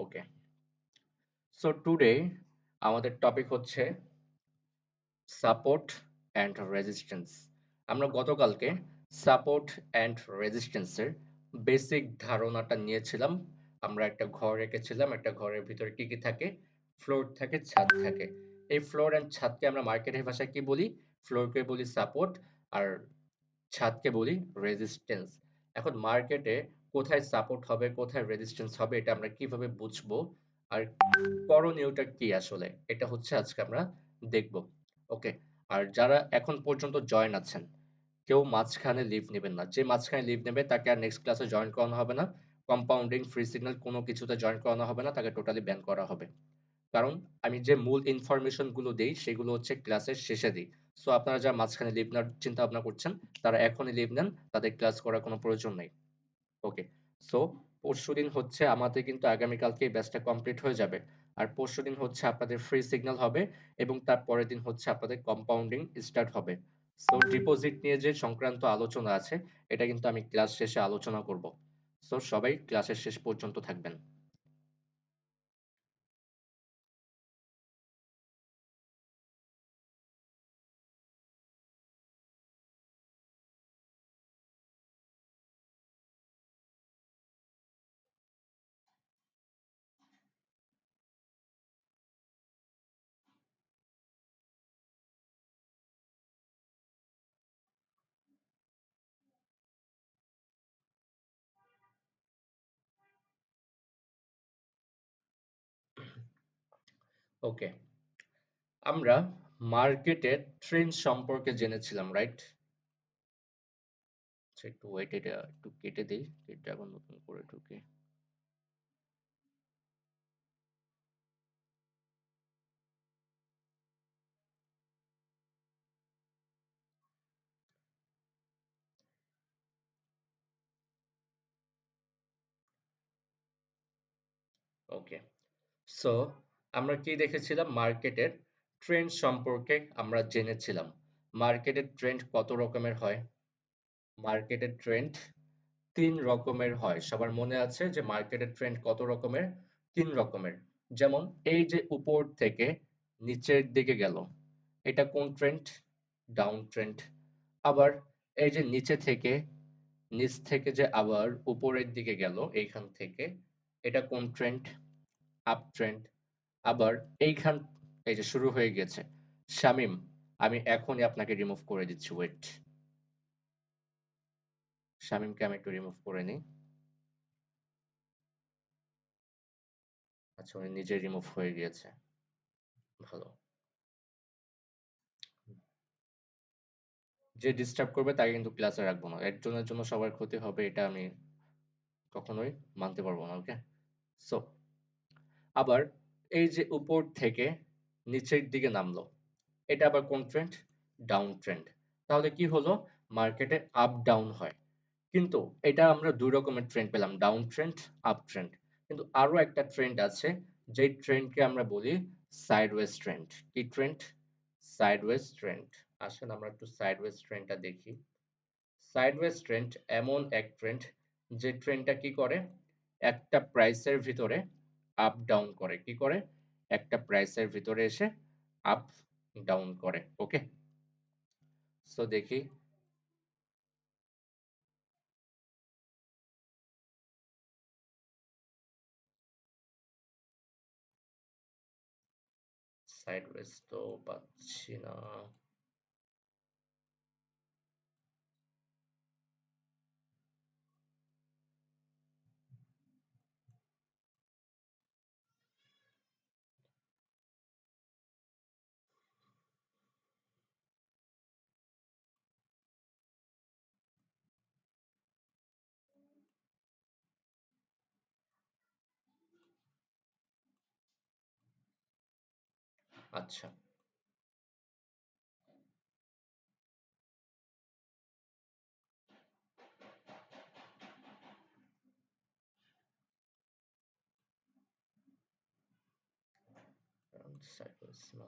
ওকে, so today আমাদের topic হচ্ছে support and resistance. আমরা গতকালকে সাপোর্ট অ্যান্ড রেজিস্ট্যান্সের বেসিক ধারণাটা নিয়েছিলাম। আমরা একটা ঘর এঁকেছিলাম, একটা ঘরের ভিতরে কি কি থাকে? ফ্লোর থাকে, ছাদ থাকে। এই ফ্লোর অ্যান্ড ছাদকে আমরা মার্কেটের ভাষায় কি বলি? ফ্লোরকে বলি সাপোর্ট, আর ছাদকে বলি রেজিস্ট্যান্স। এখন মার্কেটে কোথায় সাপোর্ট হবে, কোথায় রেজিস্ট্যান্স হবে, এটা আমরা কিভাবে বুঝবো, আর করণীয়টা কি আসলে, এটা হচ্ছে আজকে আমরা দেখব। ওকে, আর যারা এখন পর্যন্ত জয়েন আছেন, কেউ মাঝখানে লিভ নেবেন না। যে মাঝখানে লিভ নেবে তাকে আর নেক্সট ক্লাসে জয়েন করানো হবে না। কম্পাউন্ডিং, ফ্রি সিগন্যাল কোনো কিছুতে জয়েন করানো হবে না, তাকে টোটালি ব্যান করা হবে। কারণ আমি যে মূল ইনফরমেশন গুলো দেই সেগুলো হচ্ছে ক্লাসের শেষে দিই। সো আপনারা যারা মাঝখানে লিভ নেওয়ার চিন্তা ভাবনা করছেন, তারা এখনই লিভ নেন, তাদের ক্লাস করার কোনো প্রয়োজন নেই। ওকে, সো পরশুদিন হচ্ছে আমাদের কিন্তু আগামীকালকে এই ব্যাচটা কমপ্লিট হয়ে যাবে। আর পরশুদিন হচ্ছে আপনাদের ফ্রি সিগন্যাল হবে, এবং তার পরের দিন হচ্ছে আপনাদের কম্পাউন্ডিং স্টার্ট হবে। সো ডিপোজিট নিয়ে যে সংক্রান্ত আলোচনা আছে, এটা কিন্তু আমি ক্লাস শেষে আলোচনা করব। সো সবাই ক্লাসের শেষ পর্যন্ত থাকবেন। ওকে, আমরা মার্কেটের ট্রেন্ড সম্পর্কে জেনেছিলাম, রাইট? আচ্ছা, একটু ওয়েট, এটা একটু কেটে দিই, কেটে আবার নতুন করে ঢুকে। ওকে, সো আমরা কি দেখেছিলাম? মার্কেটের ট্রেন্ড সম্পর্কে আমরা জেনেছিলাম। মার্কেটের ট্রেন্ড কত রকমের হয়? মার্কেটের ট্রেন্ড তিন রকমের হয়। সবার মনে আছে যে মার্কেটের ট্রেন্ড কত রকমের? তিন রকমের। যেমন এই যে উপর থেকে নিচের দিকে গেল, এটা কোন ট্রেন্ড? Down trend. আবার এই যে নিচে থেকে, নিচ থেকে যে আবার উপরের দিকে গেল এইখান থেকে, এটা কোন ট্রেন্ড? Up trend. আবার এইখান, এই যে শুরু হয়ে গেছে। শামিম, আমি এখনই আপনাকে রিমুভ করে দিচ্ছি, ওয়েট। শামিমকে আমি একটু রিমুভ করে নিই। আচ্ছা, উনি নিজে রিমুভ হয়ে গিয়েছে। ভালো। যে ডিস্টার্ব করবে তাকে কিন্তু ক্লাসে রাখবো না। একজনের জন্য সবার ক্ষতি হবে, এটা আমি কখনোই মানতে পারবো না। ওকে, সো আবার এই যে উপর থেকে নিচের দিকে নামলো, এটা আবার কোন ট্রেন্ড? Down trend. তাহলে কি হলো? মার্কেটে আপ ডাউন হয়। কিন্তু এটা আমরা দুই রকমের ট্রেন্ড পেলাম, ডাউন ট্রেন্ড, আপ ট্রেন্ড। কিন্তু আরো একটা ট্রেন্ড আছে, যেই ট্রেন্ডকে আমরা বলি সাইডওয়েজ ট্রেন্ড। কি ট্রেন্ড? Sideways trend. আসেন আমরা একটু সাইডওয়েজ ট্রেন্ডটা দেখি। সাইডওয়েজ ট্রেন্ড এমন এক ট্রেন্ড, যে ট্রেন্ডটা কি করে? একটা প্রাইসের ভিতরে আপ ডাউন করে। কি করে? একটা প্রাইসের ভিতরে এসে আপ ডাউন করে। ওকে, সো দেখি। সাইডওয়েজ তো পাচ্ছি না। আচ্ছা, সাইডওয়েজ না।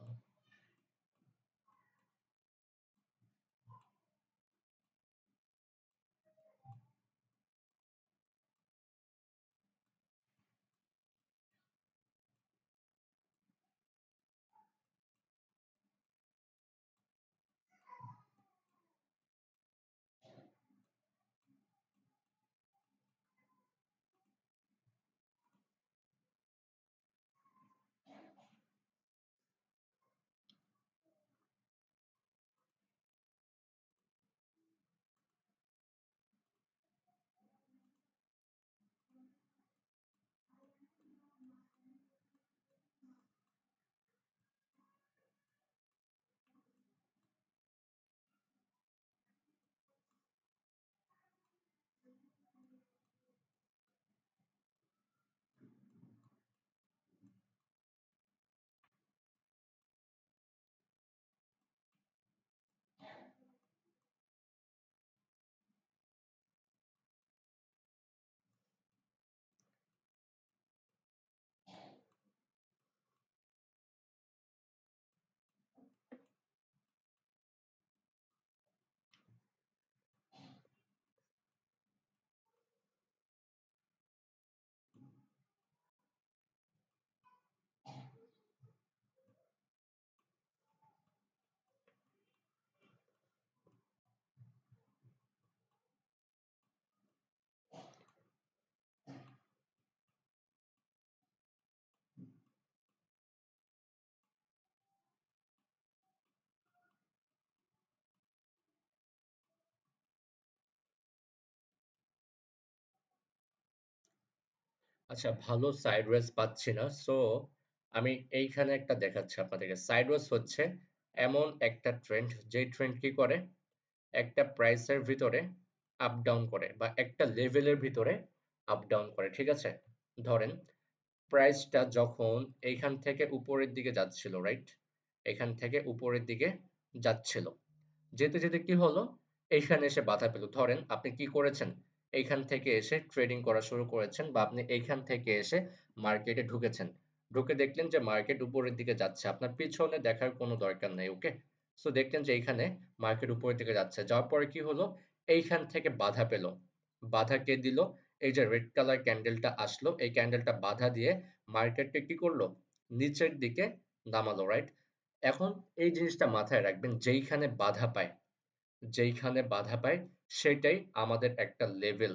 আচ্ছা, ভালো সাইডওয়েজ পাচ্ছি না। সো আমি এইখানে একটা দেখাচ্ছি আপনাদেরকে। সাইডওয়েজ হচ্ছে এমন একটা ট্রেন্ড, যেই ট্রেন্ড কি করে? একটা প্রাইসের ভিতরে আপ ডাউন করে বা একটা লেভেলের ভিতরে আপ ডাউন করে। ঠিক আছে? ধরেন প্রাইসটা যখন এইখান থেকে উপরের দিকে যাচ্ছিল, রাইট? এখান থেকে উপরের দিকে যাচ্ছিল। যেতে, যেতে কি হলো? এইখানে এসে বাধা পেল। ধরেন আপনি কি করেছেন? এইখান থেকে এসে ট্রেডিং করা শুরু করেছেন বা আপনি এইখান থেকে এসে মার্কেটে ঢুকেছেন। ঢুকে দেখলেন যে মার্কেট উপরের দিকে যাচ্ছে। আপনার পিছনে দেখার কোনো দরকার নাই, ওকে? সো দেখলেন যে এইখানে মার্কেট উপরের দিকে যাচ্ছে। যাওয়ার পরে কি হলো? এইখান থেকে বাধা পেল। বাধা কে দিল? এই যে রেড কালার ক্যান্ডেলটা আসলো, এই ক্যান্ডেলটা বাধা দিয়ে মার্কেটকে কি করলো? নিচের দিকে নামালো, রাইট? এখন এই জিনিসটা মাথায় রাখবেন, যেইখানে বাধা পায়, যেইখানে বাধা পায় সেটাই আমাদের একটা লেভেল।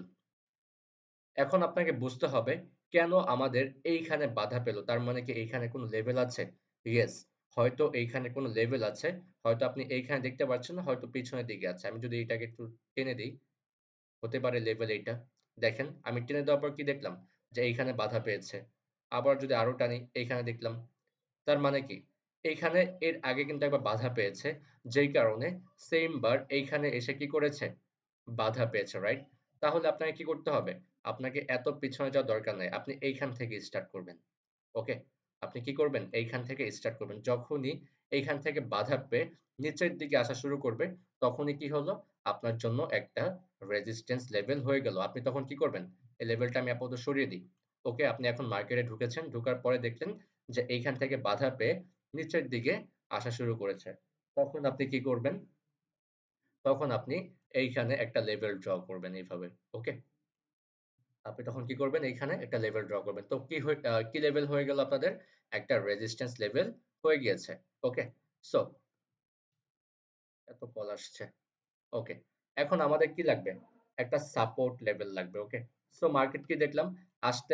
এখন আপনাকে বুঝতে হবে কেন আমাদের এইখানে বাধা পেল? তার মানে কি এইখানে কোনো লেভেল আছে? ইয়েস, হয়তো এইখানে কোনো লেভেল আছে। হয়তো আপনি এইখানে দেখতে পাচ্ছেন না, হয়তো পিছনের দিকে আছে। আমি যদি এটাকে একটু টেনে দেই, হতে পারে লেভেল এইটা। দেখেন আমি টেনে দেওয়ার পর কি দেখলাম? যে এইখানে বাধা পেয়েছে। আবার যদি আরো টানি, এইখানে দেখলাম। তার মানে কি? এইখানে এর আগে কিন্তু একবার বাধা পেয়েছে। যেই কারণে সেইম বার এইখানে এসে কি করেছে? বাধা পেয়েছে, রাইট? তাহলে আপনাকে কি করতে হবে? আপনাকে এত পিছনে যাওয়ার দরকার নাই। আপনি এইখান থেকে স্টার্ট করবেন। ওকে? আপনি কি করবেন? এইখান থেকে স্টার্ট করবেন। যখনই এইখান থেকে বাধা পেয়ে নিচের দিকে আসা শুরু করবে, তখনই কি হলো? আপনার জন্য একটা রেজিস্ট্যান্স লেভেল হয়ে গেল। আপনি তখন কি করবেন? এই লেভেলটা আমি আপাতত সরিয়ে দিই। ওকে? আপনি এখন মার্কেটে ঢুকেছেন। ঢোকার পরে দেখলেন যে এইখান থেকে বাধা পেয়ে নিচের দিকে আসা শুরু করেছে। তখন আপনি কি করবেন? তখন আপনি এইখানে একটা লেভেল ড্র করবেন এইভাবে। ওকে? আপনি তখন কি করবেন? এইখানে একটা লেভেল ড্র করবেন। তো কি লেভেল হয়ে গেল আপনাদের? একটা রেজিস্ট্যান্স লেভেল হয়ে গিয়েছে। ওকে? সো এত কল আসছে। ওকে। এখন আমাদের কি লাগবে? একটা সাপোর্ট লেভেল লাগবে। ওকে? সো মার্কেট কি দেখলাম? আস্তে,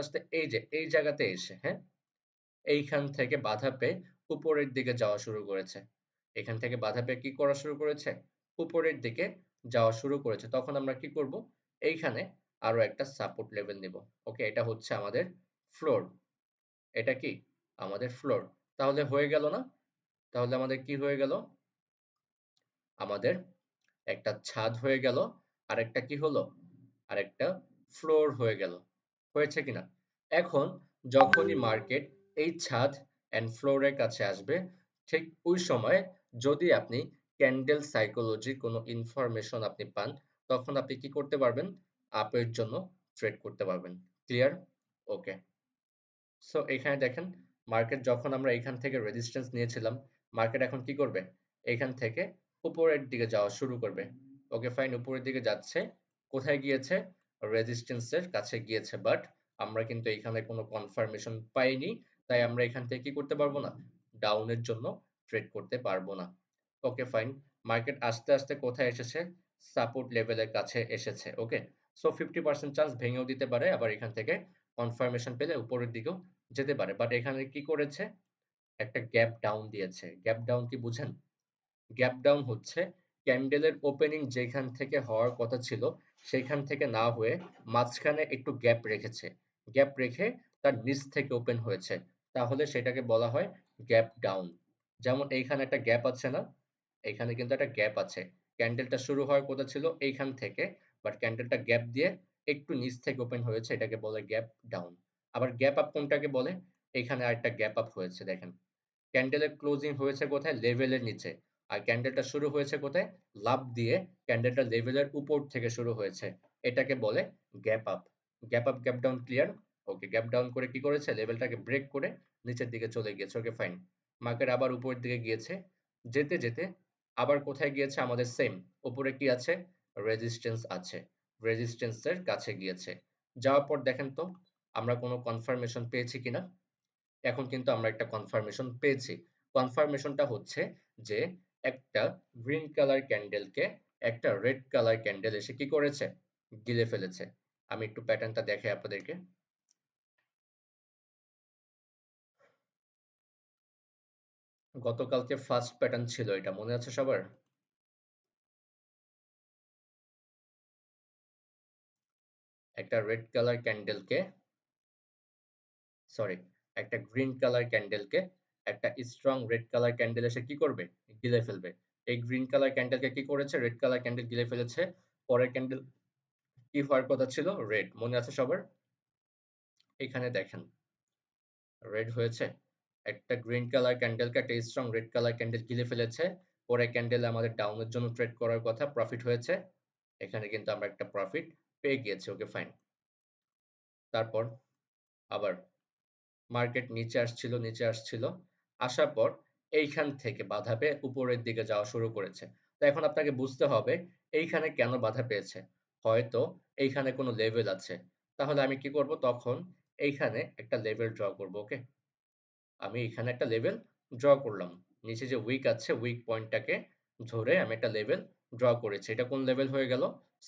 আস্তে এই যে এই জায়গাতে এসে, হ্যাঁ? এইখান থেকে বাধা পেয়ে উপরের দিকে যাওয়া শুরু করেছে। এখান থেকে বাধা পেয়ে কি করা শুরু করেছে? উপরের দিকে যাওয়া শুরু করেছে। তখন আমরা কি করব? এইখানে আরো একটা সাপোর্ট লেভেল নিব। ওকে? এটা হচ্ছে আমাদের ফ্লোর। এটা কি? আমাদের ফ্লোর। তাহলে হয়ে গেল না? তাহলে আমাদের কি হয়ে গেল? আমাদের একটা ছাদ হয়ে গেল। আরেকটা কি হলো? আরেকটা ফ্লোর হয়ে গেল। হয়েছে কিনা? এখন যখনই মার্কেট এই ছাদ অ্যান্ড ফ্লোরের কাছে আসবে, ঠিক ওই সময় যদি আপনি ক্যান্ডেল সাইকোলজির কোনো ইনফরমেশন আপনি পান, তখন আপনি কি করতে পারবেন? আপের জন্য ট্রেড করতে পারবেন। ক্লিয়ার? ওকে। সো এখানে দেখেন, মার্কেট যখন আমরা এখান থেকে রেজিস্ট্যান্স নিয়েছিলাম, মার্কেট এখন কি করবে? এখান থেকে উপরের দিকে যাওয়া শুরু করবে। ওকে ফাইন, উপরের দিকে যাচ্ছে। কোথায় গিয়েছে? রেজিস্ট্যান্স এর কাছে গিয়েছে। বাট আমরা কিন্তু এখানে কোনো কনফার্মেশন পাইনি। তাই আমরা এখান থেকে কি করতে পারবো না? ডাউনের জন্য ট্রেড করতে পারবো না। Okay fine. মার্কেট আস্তে, কোথায় এসেছে? সাপোর্ট লেভেলের কাছে এসেছে। ওকে? সো 50% চান্স ভেঙেও দিতে পারে। আবার এখান থেকে কনফার্মেশন পেলে উপরের দিকেও যেতে পারে। বাট এখানে কি করেছে? একটা গ্যাপ ডাউন দিয়েছে। গ্যাপ ডাউন কি বুঝেন? গ্যাপ ডাউন হচ্ছে ক্যান্ডেলের ওপেনিং যেখান থেকে হওয়ার কথা ছিল, সেখান থেকে না হয়ে মাঝখানে একটু গ্যাপ রেখেছে। গ্যাপ রেখে তার নিচ থেকে ওপেন হয়েছে। তাহলে সেটাকে বলা হয় গ্যাপ ডাউন। যেমন এইখানে একটা গ্যাপ আছে না? এইখানে কিন্তু একটা গ্যাপ আছে। ক্যান্ডেলটা শুরু হওয়ার কথা ছিল এইখান থেকে, বাট ক্যান্ডেলটা গ্যাপ দিয়ে একটু নিচ থেকে ওপেন হয়েছে, এটাকে বলে গ্যাপ ডাউন। আবার গ্যাপ আপ কোনটাকে বলে? এখানে আরেকটা গ্যাপ আপ হয়েছে দেখেন। ক্যান্ডেলের ক্লোজিং হয়েছে কোথায়? লেভেলের নিচে। আর ক্যান্ডেলটা শুরু হয়েছে কোথায়? লাফ দিয়ে ক্যান্ডেলটা লেভেলের উপর থেকে শুরু হয়েছে। এটাকে বলে gap up. Gap up, gap down clear? Okay, gap down করে কি করেছে? লেভেলটাকে ব্রেক করে নিচের দিকে চলে গিয়েছে। Okay fine. মার্কেট আবার উপরের দিকে গিয়েছে। যেতে, যেতে আবার কোথায় গিয়েছে? আমাদের সেম। উপরে কি আছে? রেজিস্ট্যান্স আছে। রেজিস্ট্যান্সের কাছে গিয়েছে। যাওয়ার পর দেখেন তো আমরা কোনো কনফার্মেশন পেয়েছি কিনা? এখন কিন্তু আমরা একটা কনফার্মেশন পেয়েছি। কনফার্মেশনটা হচ্ছে যে একটা গ্রিন কালার ক্যান্ডেলকে একটা রেড কালার ক্যান্ডেল এসে কি করেছে? গিলে ফেলেছে। আমি একটু প্যাটার্নটা দেখাই আপনাদেরকে। গতকালকে ফার্স্ট প্যাটার্ন ছিল এটা, মনে আছে সবার? একটা রেড কালার ক্যান্ডেলকে সরি, একটা গ্রিন কালার ক্যান্ডেলকে একটা স্ট্রং রেড কালার ক্যান্ডেল এসে কি করবে? গিলে ফেলবে। এই গ্রিন কালার ক্যান্ডেলকে কি করেছে? রেড কালার ক্যান্ডেল গিলে ফেলেছে। পরের ক্যান্ডেল কি হওয়ার কথা ছিল? রেড। মনে আছে সবার? এখানে দেখেন রেড হয়েছে। একটা গ্রিন কালার ক্যান্ডেলকে একটা স্ট্রং রেড কালার ক্যান্ডেল গিলে ফেলেছে। পরের ক্যান্ডেলে আমাদের ডাউনের জন্য ট্রেড করার কথা, প্রফিট হয়েছে। এখানে কিন্তু আমরা একটা প্রফিট পেয়ে গিয়েছি। ওকে, ফাইন। তারপর আবার মার্কেট নিচে আসছিল, নিচে আসছিল। আসার পর এইখান থেকে বাধা পেয়ে উপরের দিকে যাওয়া শুরু করেছে। তো এখন আপনাকে বুঝতে হবে এইখানে কেন বাধা পেয়েছে? হয়তো এইখানে কোনো লেভেল আছে। তাহলে আমি কি করব? তখন এইখানে একটা লেভেল ড্র করব। ওকে? আমি এখানে একটা লেভেল ড্র করলাম। নিচে যে উইক আছে, উইক পয়েন্টটাকে ধরে আমি একটা লেভেল ড্র করেছি। এটা কোন লেভেল হয়ে গেল?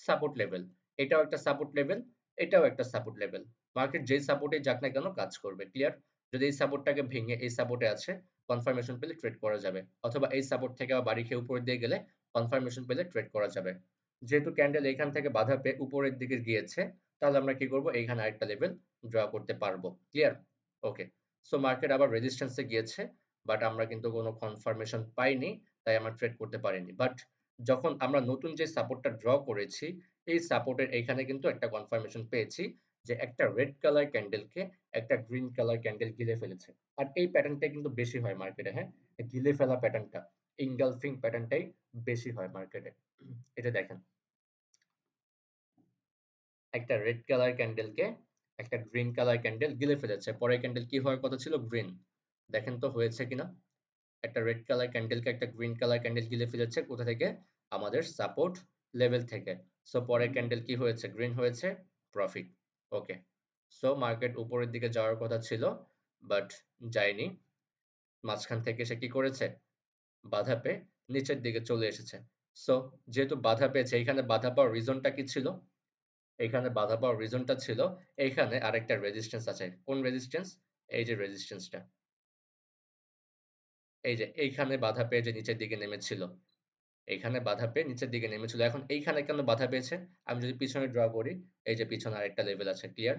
Support level. এটাও একটা সাপোর্ট লেভেল, এটাও একটা সাপোর্ট লেভেল। মার্কেট যেই সাপোর্টেই যাক না কেন কাজ করবে। ক্লিয়ার? যদি এই সাপোর্টটাকে ভেঙে এই সাপোর্টে আছে, কনফার্মেশন পেলে ট্রেড করা যাবে। অথবা এই সাপোর্ট থেকে আবার বাড়ি খেয়ে উপরের দিকে গেলে কনফার্মেশন পেলে ট্রেড করা যাবে। যেহেতু ক্যান্ডেল এখান থেকে বাধা পেয়ে উপরের দিকে গিয়েছে, তাহলে আমরা কি করব? এইখানে আরেকটা লেভেল ড্র করতে পারবো। ক্লিয়ার? ওকে। সো মার্কেট আবার রেজিস্ট্যান্স এ গিয়েছে, বাট আমরা কিন্তু কোনো কনফার্মেশন পাইনি, তাই আমরা ট্রেড করতে পারিনি। বাট যখন আমরা নতুন যে সাপোর্টটা ড্র করেছি, এই সাপোর্টের এইখানে কিন্তু একটা কনফার্মেশন পেয়েছি যে একটা রেড কালার ক্যান্ডেলকে একটা গ্রিন কালার ক্যান্ডেল গিলে ফেলেছে। আর এই প্যাটার্নটাই কিন্তু বেশি হয় মার্কেটে, হ্যাঁ? এই গিলে ফেলা প্যাটার্নটা, ইনগালফিং প্যাটার্নটাই বেশি হয় মার্কেটে। এটা দেখেন, একটা রেড কালার ক্যান্ডেলকে একটা গ্রিন কালার ক্যান্ডেল গিলে ফেলেছে। পরের ক্যান্ডেল কি হওয়ার কথা ছিল? গ্রিন। দেখেন তো হয়েছে কিনা? একটা রেড কালার ক্যান্ডেলকে একটা গ্রিন কালার ক্যান্ডেল গিলে ফেলেছে। কোথা থেকে? আমাদের সাপোর্ট লেভেল থেকে। সো পরের ক্যান্ডেল কি হয়েছে? গ্রিন হয়েছে, প্রফিট। ওকে। সো মার্কেট উপরের দিকে যাওয়ার কথা ছিল, বাট যায়নি। মাঝখান থেকে সে কি করেছে? বাধা পেয়ে নিচের দিকে চলে এসেছে। সো যেহেতু বাধা পেয়েছে, এইখানে বাধা পাওয়ার রিজনটা কি ছিল? এইখানে বাধা পাওয়ার রিজনটা ছিল এইখানে আরেকটা রেজিস্ট্যান্স আছে। কোন রেজিস্ট্যান্স? এই যে রেজিস্ট্যান্সটা। এই যে এইখানে বাধা পেয়ে যে নিচের দিকে নেমেছিল। এইখানে বাধা পেয়ে নিচের দিকে নেমেছিল। এখন এইখানে কেন বাধা পেয়েছে? আমি যদি পিছনে ড্র করি, এই যে পিছনে আরেকটা লেভেল আছে। ক্লিয়ার?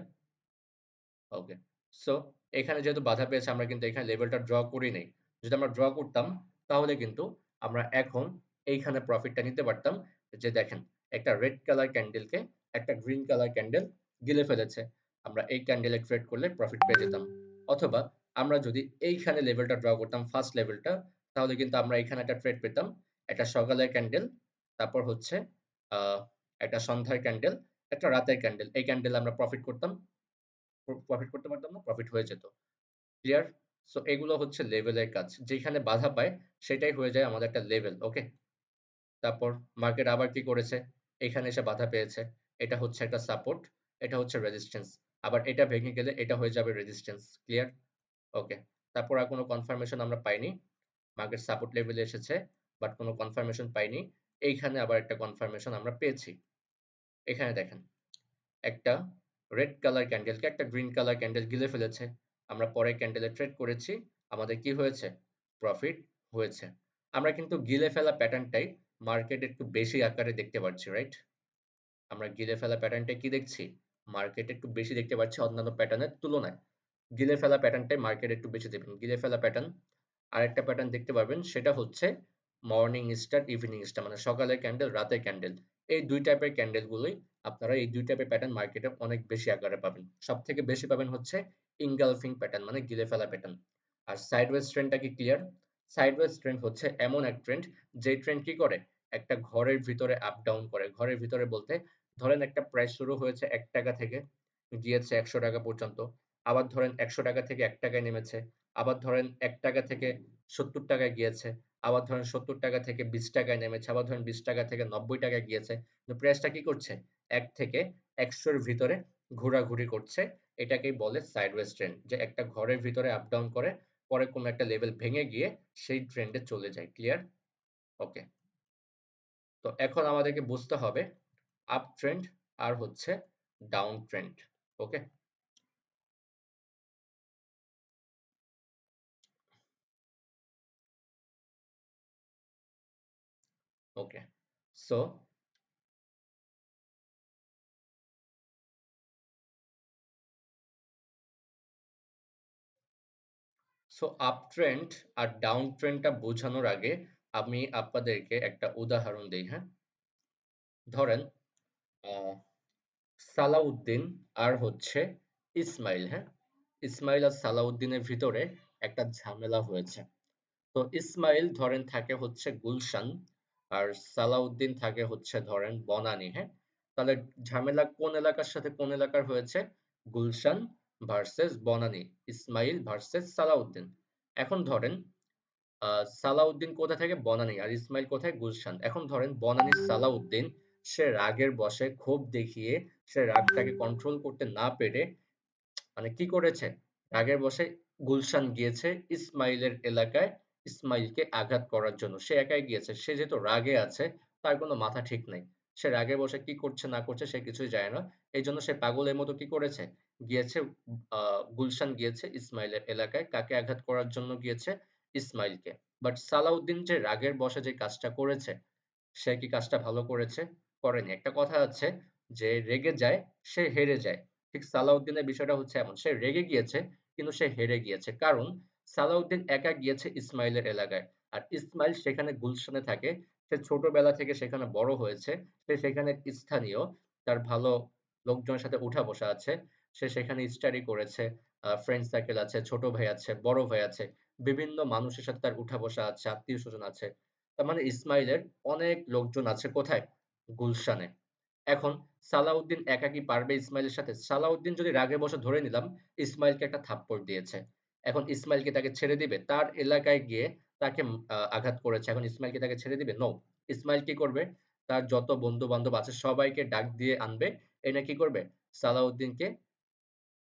ওকে। সো এখানে যেহেতু বাধা পেয়েছে আমরা কিন্তু এখানে লেভেলটা ড্র করি নাই। যদি আমরা ড্র করতাম তাহলে কিন্তু আমরা এখন এইখানে প্রফিটটা নিতে পারতাম। যে দেখেন একটা রেড কালার ক্যান্ডেলকে একটা গ্রিন কালার ক্যান্ডেল গিলে ফেলেছে। আমরা এই ক্যান্ডেলে ট্রেড করলে প্রফিট পেয়ে যেতাম। অথবা আমরা যদি এইখানে লেভেলটা ড্র করতাম ফার্স্ট লেভেলটা, তাহলে কিন্তু আমরা এখানে একটা ট্রেড পেতাম। একটা সকালের ক্যান্ডেল, তারপর হচ্ছে আ একটা সন্ধ্যার ক্যান্ডেল, একটা রাতের ক্যান্ডেল। এই ক্যান্ডেলে আমরা প্রফিট করতাম। প্রফিট করতে পারতাম না, প্রফিট হয়ে যেত। ক্লিয়ার? সো এগুলো হচ্ছে লেভেলের কাজ। যেখানে বাধা পায় সেটাই হয়ে যায় আমাদের একটা লেভেল। ওকে? তারপর মার্কেট আবার কি করেছে? এখানে এসে বাধা পেয়েছে। এটা হচ্ছে একটা সাপোর্ট, এটা হচ্ছে রেজিস্ট্যান্স। আবার এটা ভেঙে গেলে এটা হয়ে যাবে রেজিস্ট্যান্স। ক্লিয়ার? ওকে। তারপর আর কোনো কনফার্মেশন আমরা পাইনি। মার্কেট সাপোর্ট লেভেলে এসেছে, বাট কোনো কনফার্মেশন পাইনি। এইখানে আবার একটা কনফার্মেশন আমরা পেয়েছি। এখানে দেখেন একটা রেড কালার ক্যান্ডেলকে একটা গ্রিন কালার ক্যান্ডেল গিলে ফেলেছে। আমরা পরের ক্যান্ডেলে ট্রেড করেছি। আমাদের কি হয়েছে? প্রফিট হয়েছে। আমরা কিন্তু গিলে ফেলা প্যাটার্নটাই মার্কেটে একটু বেশি আকারে দেখতে পাচ্ছি, রাইট? আমরা গিলে ফেলা প্যাটার্নটা কি দেখছি? মার্কেটে একটু বেশি দেখতে পাচ্ছি অন্যান্য প্যাটার্নের তুলনায়। গিলে ফেলা প্যাটার্নটাই মার্কেটে একটু বেশি দেখবেন। গিলে ফেলা প্যাটার্ন আরেকটা প্যাটার্ন দেখতে পারবেন, সেটা হচ্ছে মর্নিং স্টার, ইভিনিং স্টার, মানে সকালের ক্যান্ডেল, রাতের ক্যান্ডেল। এই ২ টাইপের ক্যান্ডেলগুলোই আপনারা এই ২ টাইপের প্যাটার্ন মার্কেটে অনেক বেশি আকারে পাবেন। সবথেকে বেশি পাবেন হচ্ছে ইনগালফিং প্যাটার্ন মানে গিলে ফেলা প্যাটার্ন। আর সাইডওয়েজ ট্রেন্ডটা কি ক্লিয়ার? সাইডওয়েজ ট্রেন্ড হচ্ছে এমন এক ট্রেন্ড, যেই ট্রেন্ড কি করে? একটা ঘরের ভিতরে আপ ডাউন করে। ঘরের ভিতরে বলতে ধরেন একটা প্রাইস শুরু হয়েছে ৳১ থেকে গিয়েছে ৳১০০ পর্যন্ত। আবার ধরেন ৳১০০ থেকে ৳১ নেমেছে। আবার ধরেন ৳১ থেকে ৳৭০ গিয়েছে। আবার ধরেন ৳৭০ থেকে ৳২০ নেমেছে। আবার ধরেন ৳২০ থেকে ৳৯০ গিয়েছে। তো প্রাইসটা কি করছে? ১ থেকে ১০০ র ভিতরে ঘোরাঘুরি করছে। এটাকেই বলে সাইডওয়েজ ট্রেন্ড। যে একটা ঘরের ভিতরে আপ ডাউন করে, পরে কোনো একটা লেভেল ভেঙে গিয়ে সেই ট্রেন্ডে চলে যায়। ক্লিয়ার? ওকে। তো এখন আমাদেরকে বুঝতে হবে আপ ট্রেন্ড আর হচ্ছে ডাউন ট্রেন্ড। ওকে? ওকে। সো সো আপ ট্রেন্ড আর ডাউন ট্রেন্ডটা বোঝানোর আগে আমি আপনাদেরকে একটা উদাহরণ দেই, হ্যাঁ? ধরেন আ সালাউদ্দিন আর হচ্ছে ইসমাইল, হ্যাঁ? ইসমাইল আর সালাউদ্দিনের ভিতরে একটা ঝামেলা হয়েছে। তো ইসমাইল ধরেন থাকে হচ্ছে গুলশান আর সালাউদ্দিন থাকে হচ্ছে ধরেন বনানী, হ্যাঁ? তাহলে ঝামেলা কোন এলাকার সাথে কোন এলাকার হয়েছে? Gulshan versus Banani, Ismail versus Salauddin. এখন ধরেন সালাউদ্দিন কোথা থেকে? বনানী আর ইসমাইল কোথায়? গুলশান। এখন ধরেন বনানীর সালাউদ্দিন সে রাগের বশে ক্ষোভ দেখিয়ে সে রাগটাকে কন্ট্রোল করতে না পেরে মানে কি করেছে? রাগের বশে গুলশান গিয়েছে ইসমাইলের এলাকায় ইসমাইলকে আঘাত করার জন্য। সে একাই গিয়েছে। সে যেহেতু রাগে আছে তার কোনো মাথা ঠিক নাই। সে রাগের বশে কি করছে না করছে সে কিছুই জানে না। এইজন্য সে পাগলের মতো কি করেছে? গিয়েছে আ গুলশান গিয়েছে ইসমাইলের এলাকায়। কাকে আঘাত করার জন্য গিয়েছে? ইসমাইলকে। বাট সালাউদ্দিন যে রাগের বশে যে কাজটা করেছে সে কি কাজটা ভালো করেছে? করেনি। একটা কথা আছে যে রেগে যায়, সে হেরে যায়। ঠিক সালাউদ্দিনের বিষয়টা হচ্ছে এমন। সে রেগে গিয়েছে কিন্তু সে হেরে গিয়েছে। কারণ সালাউদ্দিন একা গিয়েছে ইসমাইলের এলাকায়। আর ইসমাইল সেখানে গুলশানে থাকে। সে ছোটবেলা থেকে সেখানে বড় হয়েছে। সে সেখানে স্থানীয়। তার ভালো লোকজনের সাথে উঠা-বসা আছে। সে সেখানে স্টাডি করেছে। ফ্রেন্ড সার্কেল আছে, ছোট ভাই আছে, বড় ভাই আছে। বিভিন্ন মানুষের সাথে তার উঠা-বসা আছে, আত্মীয়স্বজন আছে। তার মানে ইসমাইলের অনেক লোকজন আছে কোথায়? গুলশানে। এখন সালাউদ্দিন একা কি পারবে ইসমাইলের সাথে? সালাউদ্দিন যদি রাগে বশে ধরে নিলাম ইসমাইলকে একটা থাপ্পড় দিয়েছে। এখন ইসমাইল কি তাকে ছেড়ে দিবে? তার এলাকায় গিয়ে তাকে আঘাত করেছে। এখন ইসমাইল কি তাকে ছেড়ে দিবে? নো। ইসমাইল কি করবে? তার যত বন্ধু-বান্ধব আছে সবাইকে ডাক দিয়ে আনবে। এনে কি করবে? সালাউদ্দিনকে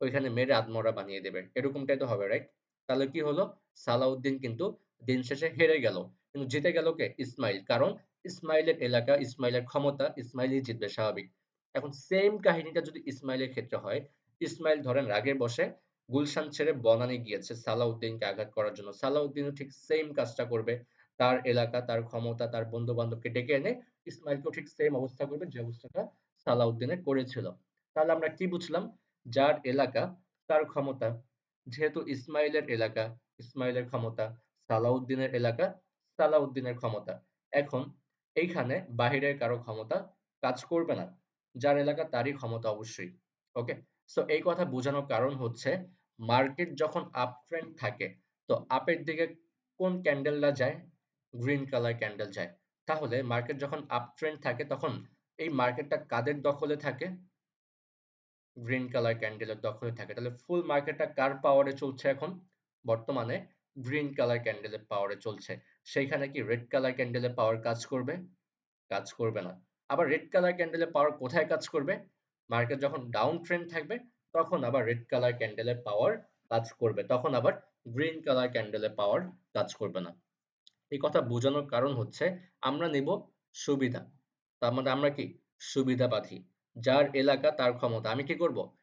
ওইখানে মেরে আধমরা বানিয়ে দেবে। এরকমটাই তো হবে, রাইট? তাহলে কি হলো? সালাউদ্দিন কিন্তু দিন শেষে হেরে গেল। কিন্তু জিতে গেল কে? ইসমাইল। কারণ ইসমাইলের এলাকা, ইসমাইলের ক্ষমতা, ইসমাইলই জিতবে স্বাভাবিক। এখন সেইম কাহিনীটা যদি ইসমাইলের ক্ষেত্রে হয়, ইসমাইল ধরেন রাগের বশে গুলশান ছেড়ে বনানী গিয়েছে সালাউদ্দিনকে আঘাত করার জন্য। সালাউদ্দিনও ঠিক সেইম কাজটা করবে। তার এলাকা, তার ক্ষমতা, তার বন্ধু-বান্ধবকে ডেকে এনে ইসমাইলকেও ঠিক সেইম অবস্থা করবে যে অবস্থাটা সালাউদ্দিনের করেছিল। তাহলে আমরা কি বুঝলাম? যার এলাকা তার ক্ষমতা। যেহেতু ইসমাইলের এলাকা, ইসমাইলের ক্ষমতা, সালাউদ্দিনের এলাকা, সালাউদ্দিনের ক্ষমতা। এখন এইখানে বাহিরের কারো ক্ষমতা কাজ করবে না। যার এলাকা তারই ক্ষমতা অবশ্যই। ওকে? সো এই কথা বোঝানোর কারণ হচ্ছে মার্কেট যখন আপ ট্রেন্ড থাকে তো আপের দিকে কোন ক্যান্ডেলটা যায়? গ্রিন কালার ক্যান্ডেল যায়। তাহলে মার্কেট যখন আপ ট্রেন্ড থাকে তখন এই মার্কেটটা কাদের দখলে থাকে? গ্রিন কালার ক্যান্ডেলের দখলে থাকে। তাহলে ফুল মার্কেটটা কার পাওয়ারে চলছে এখন? বর্তমানে গ্রিন কালার ক্যান্ডেলের পাওয়ারে চলছে। সেইখানে কি রেড কালার ক্যান্ডেলের পাওয়ার কাজ করবে? কাজ করবে না। আবার রেড কালার ক্যান্ডেলের পাওয়ার কোথায় কাজ করবে? মার্কেট যখন ডাউন ট্রেন্ড থাকবে তখন আবার রেড কালার ক্যান্ডেলের পাওয়ার কাজ করবে। তখন আবার গ্রিন কালার ক্যান্ডেলের পাওয়ার কাজ করবে না। এই কথা বোঝানোর কারণ হচ্ছে আমরা নেব সুবিধা। তার মানে আমরা কি? সুবিধাবাদী। যার এলাকা তার ক্ষমতা। আমি কি করব?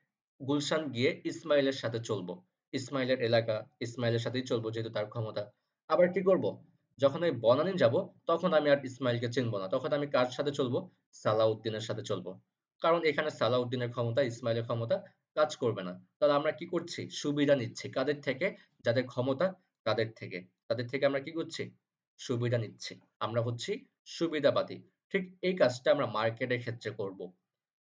গুলশান গিয়ে ইসমাইলের সাথে চলবো। ইসমাইলের এলাকা, ইসমাইলের সাথেই চলবো যেহেতু তার ক্ষমতা। আবার কি করব? যখন আমি বনানী যাবো তখন আমি আর ইসমাইলকে চিনব না। তখন আমি কার সাথে চলবো? সালাউদ্দিনের সাথে চলবো। কারণ এখানে সালাউদ্দিনের ক্ষমতা, ইসমাইলের ক্ষমতা কাজ করবে না। তাহলে আমরা কি করছি? সুবিধা নিচ্ছি। কাদের থেকে? যাদের ক্ষমতা তাদের থেকে। তাদের থেকে আমরা কি করছি? সুবিধা নিচ্ছি। আমরা হচ্ছি সুবিধাবাদী। ঠিক এই কাজটা আমরা মার্কেটের ক্ষেত্রে করব।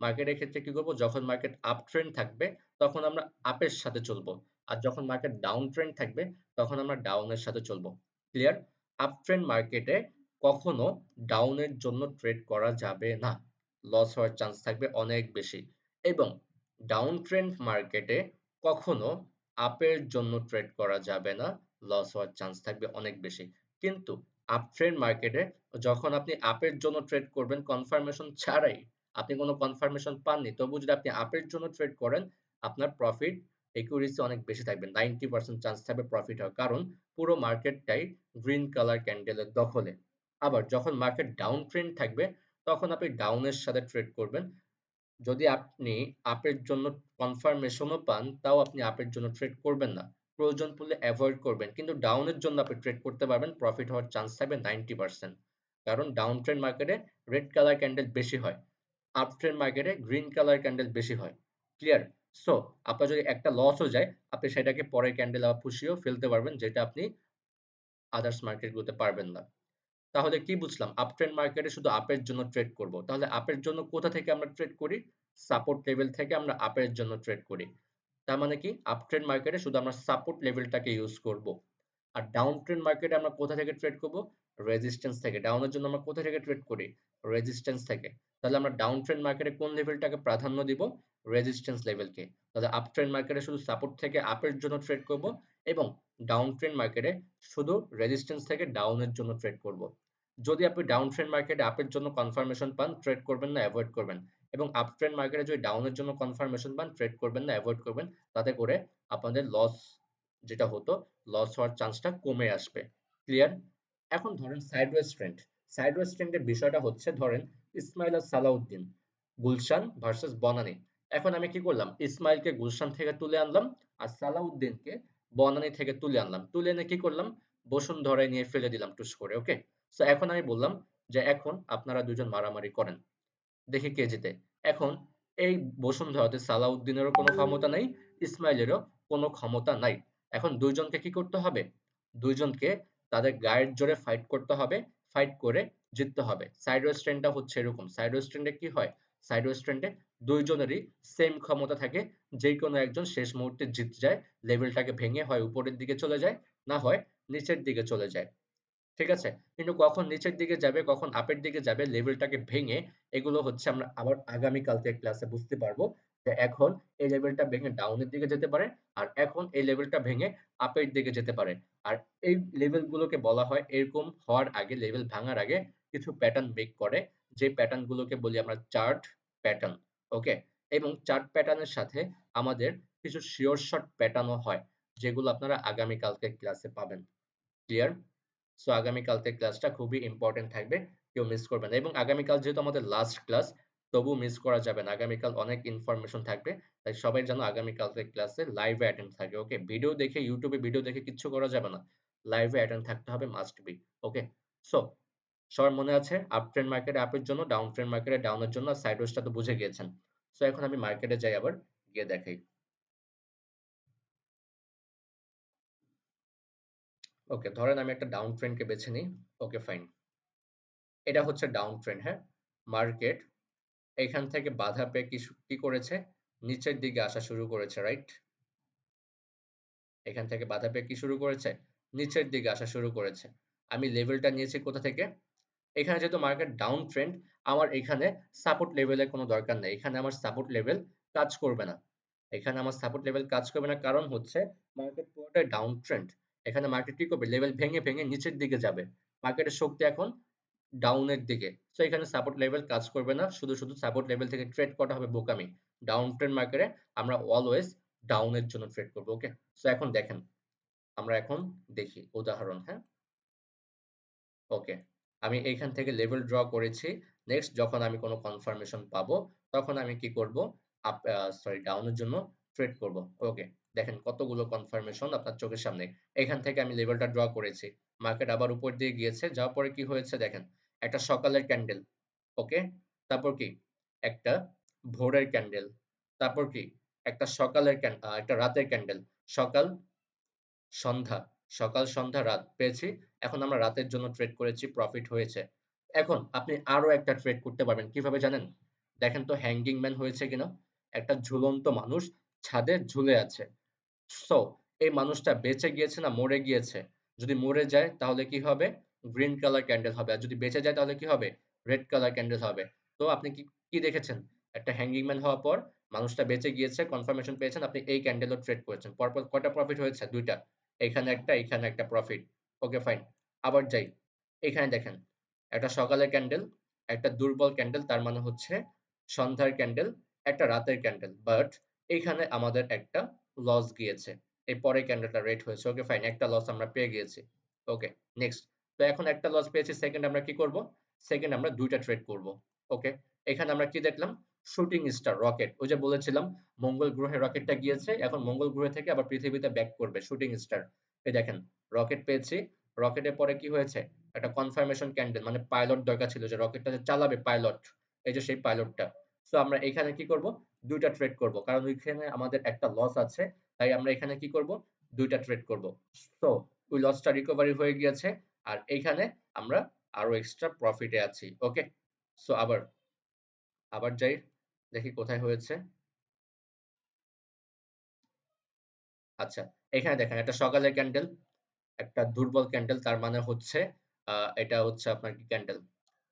মার্কেটের ক্ষেত্রে কি করব? যখন মার্কেট আপ ট্রেন্ড থাকবে তখন আমরা আপের সাথে চলবো। আর যখন মার্কেট ডাউন ট্রেন্ড থাকবে তখন আমরা ডাউনের সাথে চলবো। ক্লিয়ার? আপ ট্রেন্ড মার্কেটে কখনো ডাউনের জন্য ট্রেড করা যাবে না। লস হওয়ার চান্স থাকবে অনেক বেশি। এবং ডাউন ট্রেন্ড মার্কেটে কখনো আপের জন্য ট্রেড করা যাবে না। লস হওয়ার চান্স থাকবে অনেক বেশি। কিন্তু আপ ট্রেন্ড মার্কেটে যখন আপনি আপের জন্য ট্রেড করবেন কনফার্মেশন ছাড়াই, আপনি কোন কনফার্মেশন পাননি তবুও যদি আপনি আপের জন্য ট্রেড করেন আপনার প্রফিট একুরেসি অনেক বেশি থাকবে। 90% চান্স থাকবে প্রফিট হওয়ার। কারণ পুরো মার্কেটটাই গ্রিন কালার ক্যান্ডেলের দখলে। আবার যখন মার্কেট ডাউন ট্রেন্ড থাকবে তখন আপনি ডাউনের সাথে ট্রেড করবেন। যদি আপনি আপের জন্য কনফার্মেশনও পান তাও আপনি আপের জন্য ট্রেড করবেন না। প্রয়োজন পড়লে এভয়েড করবেন। কিন্তু ডাউনের জন্য আপনি ট্রেড করতে পারবেন। প্রফিট হওয়ার চান্স থাকবে 90%। কারণ ডাউন ট্রেন্ড মার্কেটে রেড কালার ক্যান্ডেল বেশি হয়। আপ ট্রেন্ড মার্কেটে গ্রিন কালার ক্যান্ডেল বেশি হয়। ক্লিয়ার? সো আপনার যদি একটা লসও যায়, আপনি সেটাকে পরের ক্যান্ডেলে আবার পুষিয়েও ফেলতে পারবেন, যেটা আপনি আদার্স মার্কেটগুলোতে পারবেন না। তাহলে কি বুঝলাম? আপ ট্রেন্ড মার্কেটে শুধু আপের জন্য ট্রেড করব। তাহলে আপের জন্য কোথা থেকে আমরা ট্রেড করি? সাপোর্ট লেভেল থেকে আমরা আপের জন্য ট্রেড করি। তার মানে কি? আপ ট্রেন্ড মার্কেটে শুধু আমরা সাপোর্ট লেভেলটাকে ইউজ করব। আর ডাউন ট্রেন্ড মার্কেটে আমরা কোথা থেকে ট্রেড করব? রেজিস্ট্যান্স থেকে। ডাউনের জন্য আমরা কোথা থেকে ট্রেড করি? রেজিস্ট্যান্স থেকে। তাহলে আমরা ডাউন ট্রেন্ড মার্কেটে কোন লেভেলটাকে প্রাধান্য দিব? রেজিস্ট্যান্স লেভেলকে। তাহলে আপ ট্রেন্ড মার্কেটে শুধু সাপোর্ট থেকে আপের জন্য ট্রেড করব এবং ডাউন ট্রেন্ড মার্কেটে শুধু রেজিস্ট্যান্স থেকে ডাউনের জন্য ট্রেড করব। যদি আপনি ডাউন ট্রেন্ড মার্কেটে আপের জন্য কনফার্মেশন পান, ট্রেড করবেন না, এভয়েড করবেন। এবং আপ ট্রেন্ড মার্কেটে যদি ডাউনের জন্য কনফার্মেশন পান, ট্রেড করবেন না, এভয়েড করবেন। তাতে করে আপনাদের লস যেটা হতো, লস হওয়ার চান্সটা কমে আসবে। ক্লিয়ার? এখন ধরেন সাইডওয়েজ ট্রেন্ড। সাইডওয়েজ ট্রেন্ডের বিষয়টা হচ্ছে ধরেন ইসমাইল আর সালাউদ্দিন, গুলশান ভার্সেস বনানী। এখন আমি কি করলাম? ইসমাইলকে গুলশান থেকে তুলে আনলাম আর সালাউদ্দিনকে বনানী থেকে তুলে আনলাম। তুলে এনে কি করলাম? বসুন্ধরায় নিয়ে ফেলে দিলাম টুস করে। ওকে? সো এখন আমি বললাম যে এখন আপনারা দুজন মারামারি করেন। দেখি কে জেতে। এখন এই বসুন্ধরাতে সালাউদ্দিনেরও কোনো ক্ষমতা নাই, ইসমাইলেরও কোনো ক্ষমতা নাই। এখন ২ জনকে কি করতে হবে? ২ জনকে তাদের গায়ের জোরে ফাইট করতে হবে। ফাইট করে জিততে হবে। সাইডওয়েজ ট্রেন্ডটা হচ্ছে এরকম। সাইডওয়েজ ট্রেন্ডে কি হয়? সাইডওয়েজ ট্রেন্ডে ২ জনেরই সেম ক্ষমতা থাকে। যেকোনো একজন শেষ মুহূর্তে জিতে যায়। লেভেলটাকে ভেঙে হয় উপরের দিকে চলে যায়, না হয় নিচের দিকে চলে যায়। ঠিক আছে? কিন্তু কখন নিচের দিকে যাবে, কখন আপের দিকে যাবে লেভেলটাকে ভেঙে, এগুলো হচ্ছে আমরা আবার আগামীকালকের ক্লাসে বুঝতে পারবো যে এখন এই লেভেলটা ভেঙে ডাউনের দিকে যেতে পারে আর এখন এই লেভেলটা ভেঙে আপের দিকে যেতে পারে। আর এই লেভেলগুলোকে বলা হয় এরকম হওয়ার আগে, লেভেল ভাঙার আগে কিছু প্যাটার্ন মেক করে, যে প্যাটার্ন গুলোকে বলি আমরা চার্ট প্যাটার্ন। ওকে? এবং চার্ট প্যাটার্নের সাথে আমাদের কিছু শিওর শট প্যাটার্নও হয়, যেগুলো আপনারা আগামীকালকের ক্লাসে পাবেন। ক্লিয়ার? সো আগামীকালকের ক্লাসটা খুবই ইম্পোর্টেন্ট থাকবে। কেউ মিস করবেন না। এবং আগামীকাল যেহেতু আমাদের লাস্ট ক্লাস, তবু মিস করা যাবে না। আগামীকাল অনেক ইনফরমেশন থাকবে। তাই সবাই যেন আগামীকালকের ক্লাসে লাইভে অ্যাটেন্ড থাকে। ওকে? ভিডিও দেখে YouTube এ ভিডিও দেখে কিচ্ছু করা যাবে না। লাইভে অ্যাটেন্ড থাকতে হবে, মাস্ট বি। ওকে? সো সবার মনে আছে আপ ট্রেন্ড মার্কেটে আপের জন্য, ডাউন ট্রেন্ড মার্কেটে ডাউনের জন্য, আর সাইডওয়েজটা তো বুঝে গিয়েছেন। সো এখন আমি মার্কেটে যাই, আবার গিয়ে দেখাই। ওকে, ধরেন আমি একটা ডাউন ট্রেন্ডকে বেছে নিই। ওকে, ফাইন। এটা হচ্ছে ডাউন ট্রেন্ড, হ্যাঁ? মার্কেট এখান থেকে বাধা পেয়ে কি করেছে? নিচের দিকে আসা শুরু করেছে, রাইট? এখান থেকে বাধা পেয়ে কি শুরু করেছে? নিচের দিকে আসা শুরু করেছে। আমি লেভেলটা নিয়েছি কোথা থেকে? এখানে যেহেতু মার্কেট ডাউন ট্রেন্ড, আমার এখানে সাপোর্ট লেভেলের কোনো দরকার নেই। এখানে আমার সাপোর্ট লেভেল কাজ করবে না। এখানে আমার সাপোর্ট লেভেল কাজ করবে না, কারণ হচ্ছে মার্কেট পুরোটাই ডাউন ট্রেন্ড। এখানে মার্কেট কি করবে? লেভেল ভেঙে, ভেঙে নিচের দিকে যাবে। মার্কেটের শক্তি এখন ডাউনের দিকে। সো এখানে সাপোর্ট লেভেল কাজ করবে না। শুধু সাপোর্ট লেভেল থেকে ট্রেড করা হবে বোকামি। ডাউন ট্রেন্ড মার্কেটে আমরা অলওয়েজ ডাউনের জন্য ট্রেড করব। ওকে? সো এখন দেখেন, আমরা এখন দেখি উদাহরণ, হ্যাঁ? ওকে। আমি এইখান থেকে লেভেল ড্র করেছি। নেক্সট যখন আমি কোনো কনফার্মেশন পাবো, তখন আমি কি করব? ডাউনের জন্য ট্রেড করব। ওকে। দেখেন কতগুলো কনফার্মেশন আপনার চোখের সামনে। এখান থেকে আমি লেভেলটা ড্র করেছি। মার্কেট আবার উপর দিয়ে গিয়েছে। যাওয়ার পরে কি হয়েছে দেখেন। একটা সকালের ক্যান্ডেল। ওকে? তারপর কি? একটা ভোরের ক্যান্ডেল। তারপর কি? একটা রাতের ক্যান্ডেল। সকাল, সন্ধ্যা, সকাল, সন্ধ্যা, রাত পেয়েছি। এখন আমরা রাতের জন্য ট্রেড করেছি, প্রফিট হয়েছে। এখন আপনি আরো একটা ট্রেড করতে পারবেন। কিভাবে জানেন? দেখেন তো হ্যাঙ্গিং ম্যান হয়েছে কিনা? একটা ঝুলন্ত মানুষ ছাদে ঝুলে আছে। সো এই মানুষটা বেঁচে গিয়েছে না মরে গিয়েছে? যদি মরে যায় তাহলে কি হবে? গ্রিন কালার ক্যান্ডেল হবে। আর যদি বেঁচে যায় তাহলে কি হবে? রেড কালার ক্যান্ডেল হবে। তো আপনি কি দেখেছেন? একটা হ্যাঙ্গিং ম্যান হওয়ার পর মানুষটা বেঁচে গিয়েছে, কনফার্মেশন পেয়েছেন, আপনি এই ক্যান্ডেলও ট্রেড করেছেন। পরপর কয়টা প্রফিট হয়েছে? ২ টা। এখানে একটা, এখানে একটা প্রফিট। ওকে, ফাইন। আবার যাই। এখানে দেখেন, একটা সকালের ক্যান্ডেল, একটা দুর্বল ক্যান্ডেল, তার মানে হচ্ছে সন্ধ্যার ক্যান্ডেল, একটা রাতের ক্যান্ডেল। বাট এইখানে আমাদের একটা লস গিয়েছে। এই পরের ক্যান্ডেলটা রেড হয়েছে। ওকে, ফাইন। একটা লস আমরা পেয়ে গিয়েছি। ওকে, নেক্সট। তো এখন একটা লস পেয়েছি, সেকেন্ড আমরা কি করব? সেকেন্ড আমরা ২ টা ট্রেড করব। ওকে, এখানে আমরা কি দেখলাম? Shooting star rocket. ওই যে বলেছিলাম মঙ্গল গ্রহে রকেটটা গিয়েছে, এখন মঙ্গল গ্রহ থেকে আবার পৃথিবীতে ব্যাক করবে শুটিং স্টার। এই দেখেন, রকেট পেয়েছি। রকেটের পরে কি হয়েছে? একটা কনফার্মেশন ক্যান্ডেল, মানে পাইলট দরকার ছিল, যে রকেটটা যে চালাবে পাইলট। এই যে সেই পাইলটটা। সো আমরা এখানে কি করব? 2টা ট্রেড করব। কারণ ওইখানে আমাদের একটা লস আছে। তাই আমরা এখানে কি করব? 2টা ট্রেড করব। সো ওই লসটা রিকভারি হয়ে গিয়েছে। আর এইখানে আমরা আরো এক্সট্রা প্রফিটে আছি। ওকে? সো আবার যাই। দেখি কোথায় হয়েছে। আচ্ছা, এখানে দেখেন একটা সকালের ক্যান্ডেল, একটা দুর্বল ক্যান্ডেল, তার মানে হচ্ছে এটা হচ্ছে আপনার কি ক্যান্ডেল?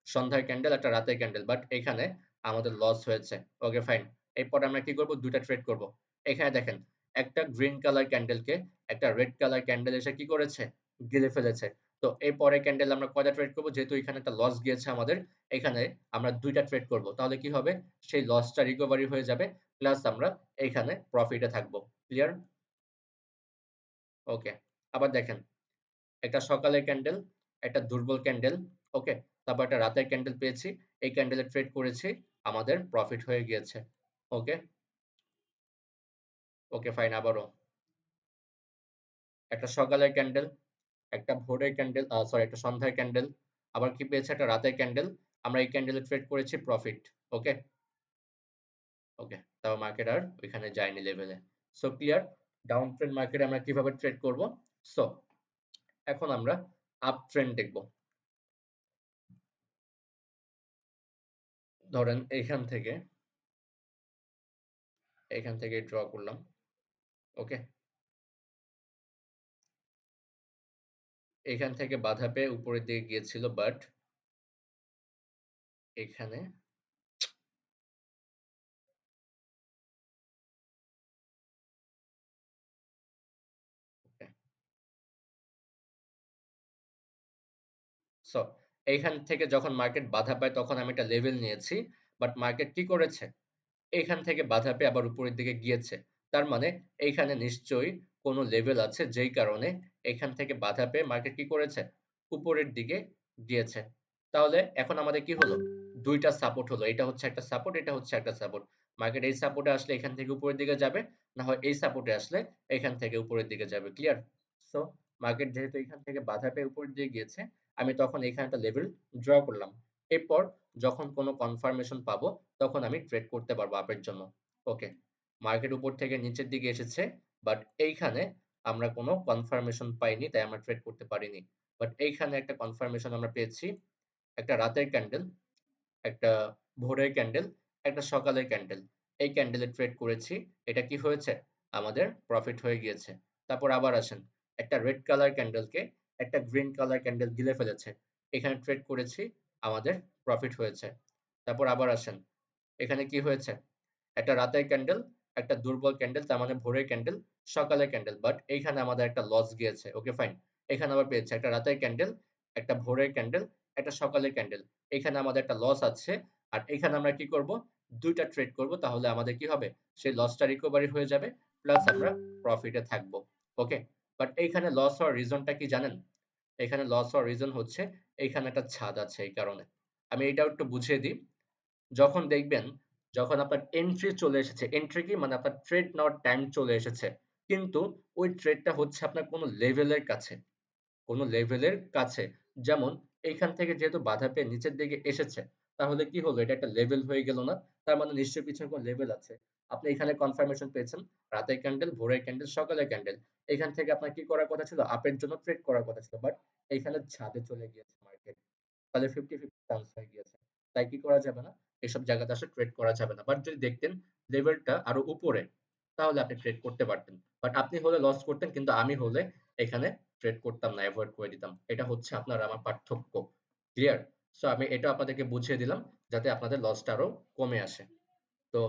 সন্ধ্যার ক্যান্ডেল, একটা রাতের ক্যান্ডেল। বাট এখানে আমাদের লস হয়েছে। Okay fine. এরপর আমরা কি করব? ২ টা ট্রেড করব। এখানে দেখেন একটা গ্রিন কালার ক্যান্ডেলকে একটা রেড কালার ক্যান্ডেল এসে কি করেছে? গিলে ফেলেছে। তো এর পরের ক্যান্ডেল আমরা কয়টা ট্রেড করব? যেহেতু এখানে একটা লস গিয়েছে আমাদের, এখানে আমরা ২ টা ট্রেড করব। তাহলে কি হবে? সেই লসটা রিকভারি হয়ে যাবে। প্লাস আমরা এইখানে প্রফিটে থাকব। ক্লিয়ার? ওকে। আবার দেখেন একটা সকালের ক্যান্ডেল, একটা দুর্বল ক্যান্ডেল, ওকে? তারপর একটা রাতের ক্যান্ডেল পেয়েছি। এই ক্যান্ডেলে ট্রেড করেছি। আমাদের প্রফিট হয়ে গিয়েছে। ওকে? ওকে ফাইন আবারও। একটা সকালের ক্যান্ডেল, একটা ভোরের ক্যান্ডেল, সরি একটা সন্ধ্যার ক্যান্ডেল, আবার কি পেয়েছি? একটা রাতের ক্যান্ডেল। আমরা এই ক্যান্ডেলে ট্রেড করেছি প্রফিট। ওকে? ওকে। তাও মার্কেট আর ওইখানে যায়নি লেভেলে। So clear? ডাউন ট্রেন্ড মার্কেটে আমরা কিভাবে ট্রেড করব? সো এখন আমরা আপ ট্রেন্ড দেখব। ধরেন এখান থেকে ড্র করলাম। ওকে? এখান থেকে বাধা পেয়ে উপরের দিকে গিয়েছিল, বাট এখানে সো এইখান থেকে যখন মার্কেট বাধা পায় তখন আমি একটা লেভেল নিয়েছি। বাট মার্কেট কি করেছে? এইখান থেকে বাধা পেয়ে আবার উপরের দিকে গিয়েছে। তার মানে এইখানে নিশ্চয়ই কোনো লেভেল আছে যেই কারণে এখান থেকে বাধা পেয়ে মার্কেট কি করেছে? উপরের দিকে গিয়েছে। তাহলে এখন আমাদের কি হলো? ২ টা সাপোর্ট হলো। এটা হচ্ছে একটা সাপোর্ট, এটা হচ্ছে একটা সাপোর্ট। মার্কেট এই সাপোর্টে আসলে এখান থেকে উপরের দিকে যাবে, না হয় এই সাপোর্টে আসলে এখান থেকে উপরের দিকে যাবে। ক্লিয়ার? সো মার্কেট যেহেতু এখান থেকে বাধা পেয়ে উপরের দিকে গিয়েছে, আমি তখন এখানে একটা লেভেল ড্র করলাম। এরপর যখন কোনো কনফার্মেশন পাবো তখন আমি ট্রেড করতে পারবো আপের জন্য। ওকে। মার্কেট উপর থেকে নিচের দিকে এসেছে, বাট এইখানে আমরা কোনো কনফার্মেশন পাইনি, তাই আমরা ট্রেড করতে পারিনি। বাট এইখানে একটা কনফার্মেশন আমরা পেয়েছি। একটা রাতের ক্যান্ডেল, একটা ভোরের ক্যান্ডেল, একটা সকালের ক্যান্ডেল। এই ক্যান্ডেলে ট্রেড করেছি। এটা কি হয়েছে? আমাদের প্রফিট হয়ে গিয়েছে। তারপর আবার আসেন। একটা রেড কালার ক্যান্ডেলকে একটা গ্রিন কালার ক্যান্ডেল গিলে ফেলেছে। এখানে ট্রেড করেছি। আমাদের প্রফিট হয়েছে। তারপর আবার আসেন। এখানে কি হয়েছে? একটা রাতের ক্যান্ডেল, একটা দুর্বল ক্যান্ডেল, তার মানে ভোরের ক্যান্ডেল, সকালের ক্যান্ডেল। বাট এইখানে আমাদের একটা লস গিয়েছে। Okay fine. এখানে আবার পেয়েছি একটা রাতের ক্যান্ডেল, একটা ভোরের ক্যান্ডেল, একটা সকালের ক্যান্ডেল। এখানে আমাদের একটা লস আছে। আর এখানে আমরা কি করব? ২ টা ট্রেড করব। তাহলে আমাদের কি হবে? সেই লসটা রিকভারি হয়ে যাবে। প্লাস আমরা প্রফিটে থাকবো। ওকে? বাট এইখানে লস হওয়ার রিজনটা কি জানেন? এখানে লস হওয়ার রিজন হচ্ছে এইখানে একটা ছাদ আছে এই কারণে। আমি এটাও একটু বুঝিয়ে দিই। যখন দেখবেন, যখন আপনার এন্ট্রি চলে এসেছে, এন্ট্রি কি? মানে আপনার ট্রেড নেওয়ার টাইম চলে এসেছে। কিন্তু ওই ট্রেডটা হচ্ছে আপনার কোনো লেভেলের কাছে। কোনো লেভেলের কাছে। যেমন এইখান থেকে যেহেতু বাধা পেয়ে নিচের দিকে এসেছে, তাহলে কি হলো? এটা একটা লেভেল হয়ে গেল না? তার মানে নিশ্চয়ই পিছনে কোনো লেভেল আছে। আপনি এখানে কনফার্মেশন পেয়েছেন। রাতের ক্যান্ডেল, ভোরের ক্যান্ডেল, সকালের ক্যান্ডেল। এখান থেকে আপনার কি করার কথা ছিল? আপের জন্য ট্রেড করার কথা ছিল। বাট এইখানে ছাদে চলে গিয়েছে মার্কেট। তাহলে 50-50 চান্স হয়ে গিয়েছে। তাই কি করা যাবে না? এসব জায়গাতে আসলে ট্রেড করা যাবে না। বাট যদি দেখতেন লেভেলটা আরো উপরে, তাহলে আপনি ট্রেড করতে পারতেন। বাট আপনি হলে লস করতেন, কিন্তু আমি হলে এখানে ট্রেড করতাম না, এভয়েড করে দিতাম। এটা হচ্ছে আপনার আর আমার পার্থক্য। ক্লিয়ার? সো আমি এটা আপনাদেরকে বুঝিয়ে দিলাম যাতে আপনাদের লসটা আরো কমে আসে। তো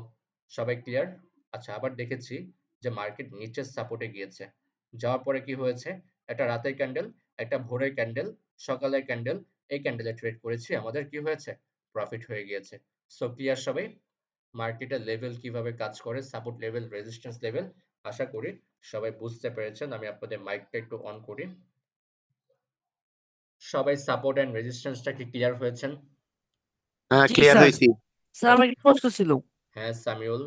সবাই ক্লিয়ার? আচ্ছা, আবার দেখেছি যে মার্কেট নিচের সাপোর্টে গিয়েছে। যাওয়ার পরে কি হয়েছে? একটা রাতের ক্যান্ডেল, একটা ভোরের ক্যান্ডেল, সকালের ক্যান্ডেল, এই ক্যান্ডেলে ট্রেড করেছি। আমাদের কি হয়েছে? প্রফিট হয়ে গিয়েছে। সো ক্লিয়ার সবাই? মার্কেটের লেভেল কিভাবে কাজ করে, সাপোর্ট লেভেল, রেজিস্ট্যান্স লেভেল, আশা করি সবাই বুঝতে পেরেছেন। আমি আপনাদের মাইকটা একটু অন করি। সবাই সাপোর্ট অ্যান্ড রেজিস্ট্যান্সটা কি ক্লিয়ার হয়েছেন? জি ক্লিয়ার স্যার। হয়েছি। স্যার আমার ওকে। একটা প্রশ্ন ছিল। হ্যাঁ, সামিউল।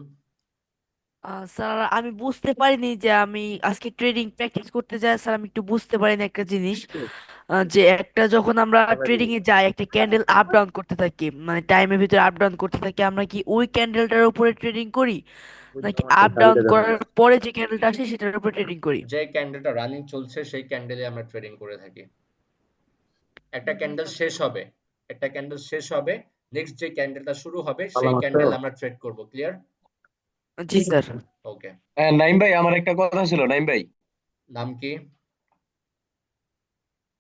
স্যার আমি বুঝতে পারিনি যে আমি আজকে ট্রেডিং প্র্যাকটিস করতে যাই স্যার, আমি একটু বুঝতে পারিনি একটা জিনিস, যে একটা যখন আমরা ট্রেডিং এ যাই একটা ক্যান্ডেল আপ ডাউন করতে থাকি, মানে টাইমের ভিতরে আপ ডাউন করতে থাকি, আমরা কি ওই ক্যান্ডেলটার উপরে ট্রেডিং করি নাকি আপ ডাউন করার পরে যে ক্যান্ডেলটা আসে সেটার উপরে ট্রেডিং করি? যে ক্যান্ডেলটা রানিং চলছে সেই ক্যান্ডেলে আমরা ট্রেডিং করে থাকি। একটা ক্যান্ডেল শেষ হবে, একটা ক্যান্ডেল শেষ হবে, নেক্সট যে ক্যান্ডেলটা শুরু হবে সেই ক্যান্ডেল আমরা ট্রেড করব। ক্লিয়ার? জি স্যার। ওকে। হ্যাঁ নাইম ভাই, আমার একটা কথা ছিল। নাইম ভাই, নাম কি?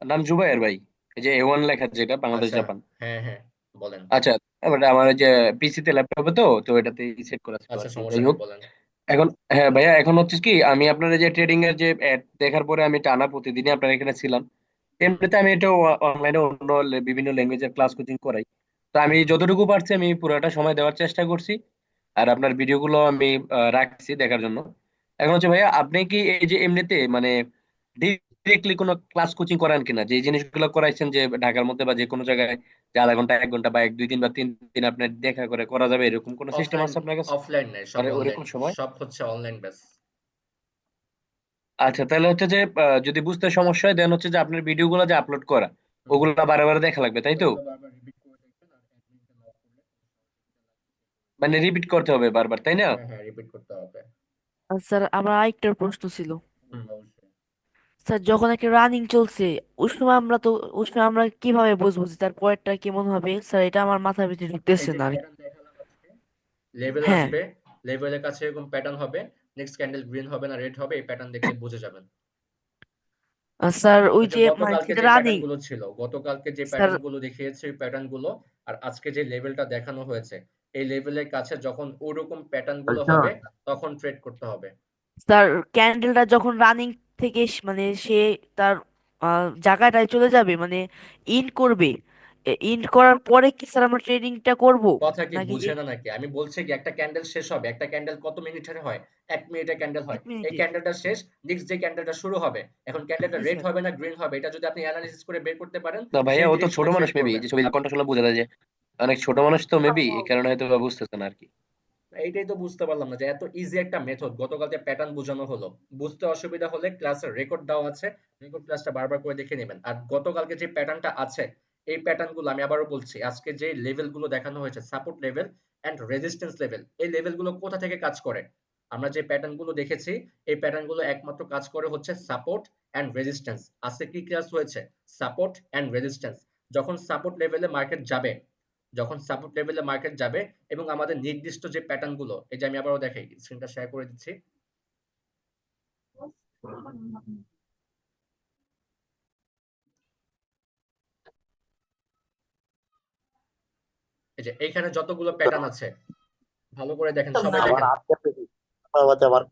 নাম জুবাইর ভাই। এই যে A1 লেখা যেটা, বাংলাদেশ আচ্ছা, জাপান। হ্যাঁ হ্যাঁ, বলেন। আচ্ছা, এবারে আমার ওই যে পিসিতে ল্যাপটপে তো এটাতে সেট করা ছিল আচ্ছা, আর কি। সমস্যা যাই নেই, হোক, বলেন। এখন হ্যাঁ ভাইয়া, এখন হচ্ছে কি, আমি আপনার এই যে ট্রেডিং এর যে অ্যাড দেখার পরে আমি টানা প্রতিদিনই আপনার এখানে ছিলাম। এমনিতে আমি এটা অনলাইনে অন্য বিভিন্ন ল্যাঙ্গুয়েজের ক্লাস কোচিং করাই। তো আমি যতটুকু পারছি আমি পুরোটা সময় দেওয়ার চেষ্টা করছি। আর আপনার ভিডিওগুলো আমি রাখছি দেখার জন্য। এখন হচ্ছে ভাইয়া, আপনি কি এই যে এমনিতে মানে ডিরেক্টলি কোনো ক্লাস কোচিং করান কিনা, যে এই জিনিসগুলো করাইছেন যে ঢাকার মধ্যে বা যে কোনো জায়গায়, যে আধা ঘন্টা 1 ঘন্টা বা 1 2 দিন বা 3 দিন আপনার দেখা করে করা যাবে, এরকম কোনো সিস্টেম অফলাইন, আছে আপনার কাছে? অফলাইন নেই, সব মানে অনলাইন। ওইরকম সময়? সব হচ্ছে অনলাইন বেস। আচ্ছা, তাহলে হচ্ছে যে যদি বুঝতে সমস্যা হয় দেন হচ্ছে যে আপনার ভিডিওগুলো যে আপলোড করা, হুম। ওগুলো বারে বারে দেখা লাগবে, তাই তো? ওগুলো বারবার রিপিট করে দেখবেন, আর অ্যাডমিনকে নক করলে মানে রিপিট করতে হবে বারবার, তাই না? হ্যাঁ হ্যাঁ, রিপিট করতে হবে। স্যার আমার আরেকটা প্রশ্ন ছিল। হুম, অবশ্যই। স্যার যখন একটা রানিং চলছে ওই সময় আমরা কিভাবে বুঝবো যে তার পরেরটা কেমন হবে? স্যার এটা আমার মাথার ভিতরে এই ঢুকতেছে যে না আর কি। প্যাটার্ন দেখালাম আজকে, লেভেল হ্যাঁ। আসবে, লেভেলের কাছে এরকম প্যাটার্ন হবে, নেক্সট ক্যান্ডেল গ্রিন হবে না রেড হবে, এই প্যাটার্ন দেখলে বুঝে যাবেন। স্যার ওই ওই যে যে মানে গতকালকে যেটা যে প্যাটার্ন রানিং। গুলো ছিল, গতকালকে যে স্যার প্যাটার্ন গুলো দেখিয়েছে ওই প্যাটার্ন গুলো, আর আজকে যে লেভেলটা দেখানো হয়েছে, এই লেভেলের কাছে যখন ওরকম প্যাটার্ন গুলো হবে তখন ট্রেড করতে হবে। স্যার ক্যান্ডেলটা যখন রানিং থেকে মানে সে তার জায়গাটায় চলে যাবে, মানে ইন করবে, ইন করার পরে কি স্যার আমরা ট্রেডিংটা করব কথা কি নাকি বুঝে না নাকি? আমি বলছি কি, একটা ক্যান্ডেল শেষ হবে, একটা ক্যান্ডেল কত মিনিটের হয়? 1 মিনিটের ক্যান্ডেল হয়। এক এই মিনিটের ক্যান্ডেলটা শেষ, নেক্সট যে ক্যান্ডেলটা শুরু হবে, এখন ক্যান্ডেলটা জি রেড স্যার। হবে না গ্রিন হবে, এটা যদি আপনি অ্যানালিসিস করে বের করতে পারেন, না ভাইয়া, সেই ও তো ছোট ডিরেকশনে মানুষ, ট্রেড মেবি করবেন। যে ছবি কণ্ঠ শুনলে বোঝা যায় যে অনেক ছোট মানুষ, তো মেবি এই কারণে হয়তো বা বুঝতেছে না আর কি। এইটাই তো বুঝতে পারলাম না যে এত ইজি একটা মেথড গতকালকে প্যাটার্ন বোঝানো হলো। বুঝতে অসুবিধা হলে ক্লাসের রেকর্ড দেওয়া আছে, রেকর্ড ক্লাসটা বারবার করে দেখে নেবেন। আর গতকালকে যে প্যাটার্নটা আছে, এই প্যাটার্ন গুলো আমি আবারও বলছি, আজকে যে লেভেল গুলো দেখানো হয়েছে, support level and resistance level, এই লেভেল গুলো কোথা থেকে কাজ করে? আমরা যে প্যাটার্ন গুলো দেখেছি, এই প্যাটার্ন গুলো একমাত্র কাজ করে হচ্ছে সাপোর্ট এন্ড রেজিস্ট্যান্স। আজকে কি ক্লাস হয়েছে? Support and resistance. যখন সাপোর্ট লেভেলে মার্কেট যাবে, যখন সাপোর্ট লেভেলে মার্কেট যাবে এবং আমাদের নির্দিষ্ট যে প্যাটার্ন গুলো, এই যে আমি আবারও দেখাই, স্ক্রিনটা শেয়ার করে দিচ্ছি। এই যে এইখানে যতগুলো প্যাটার্ন আছে, ভালো করে দেখেন, সবাই আবার দেখেন। আজকে আবার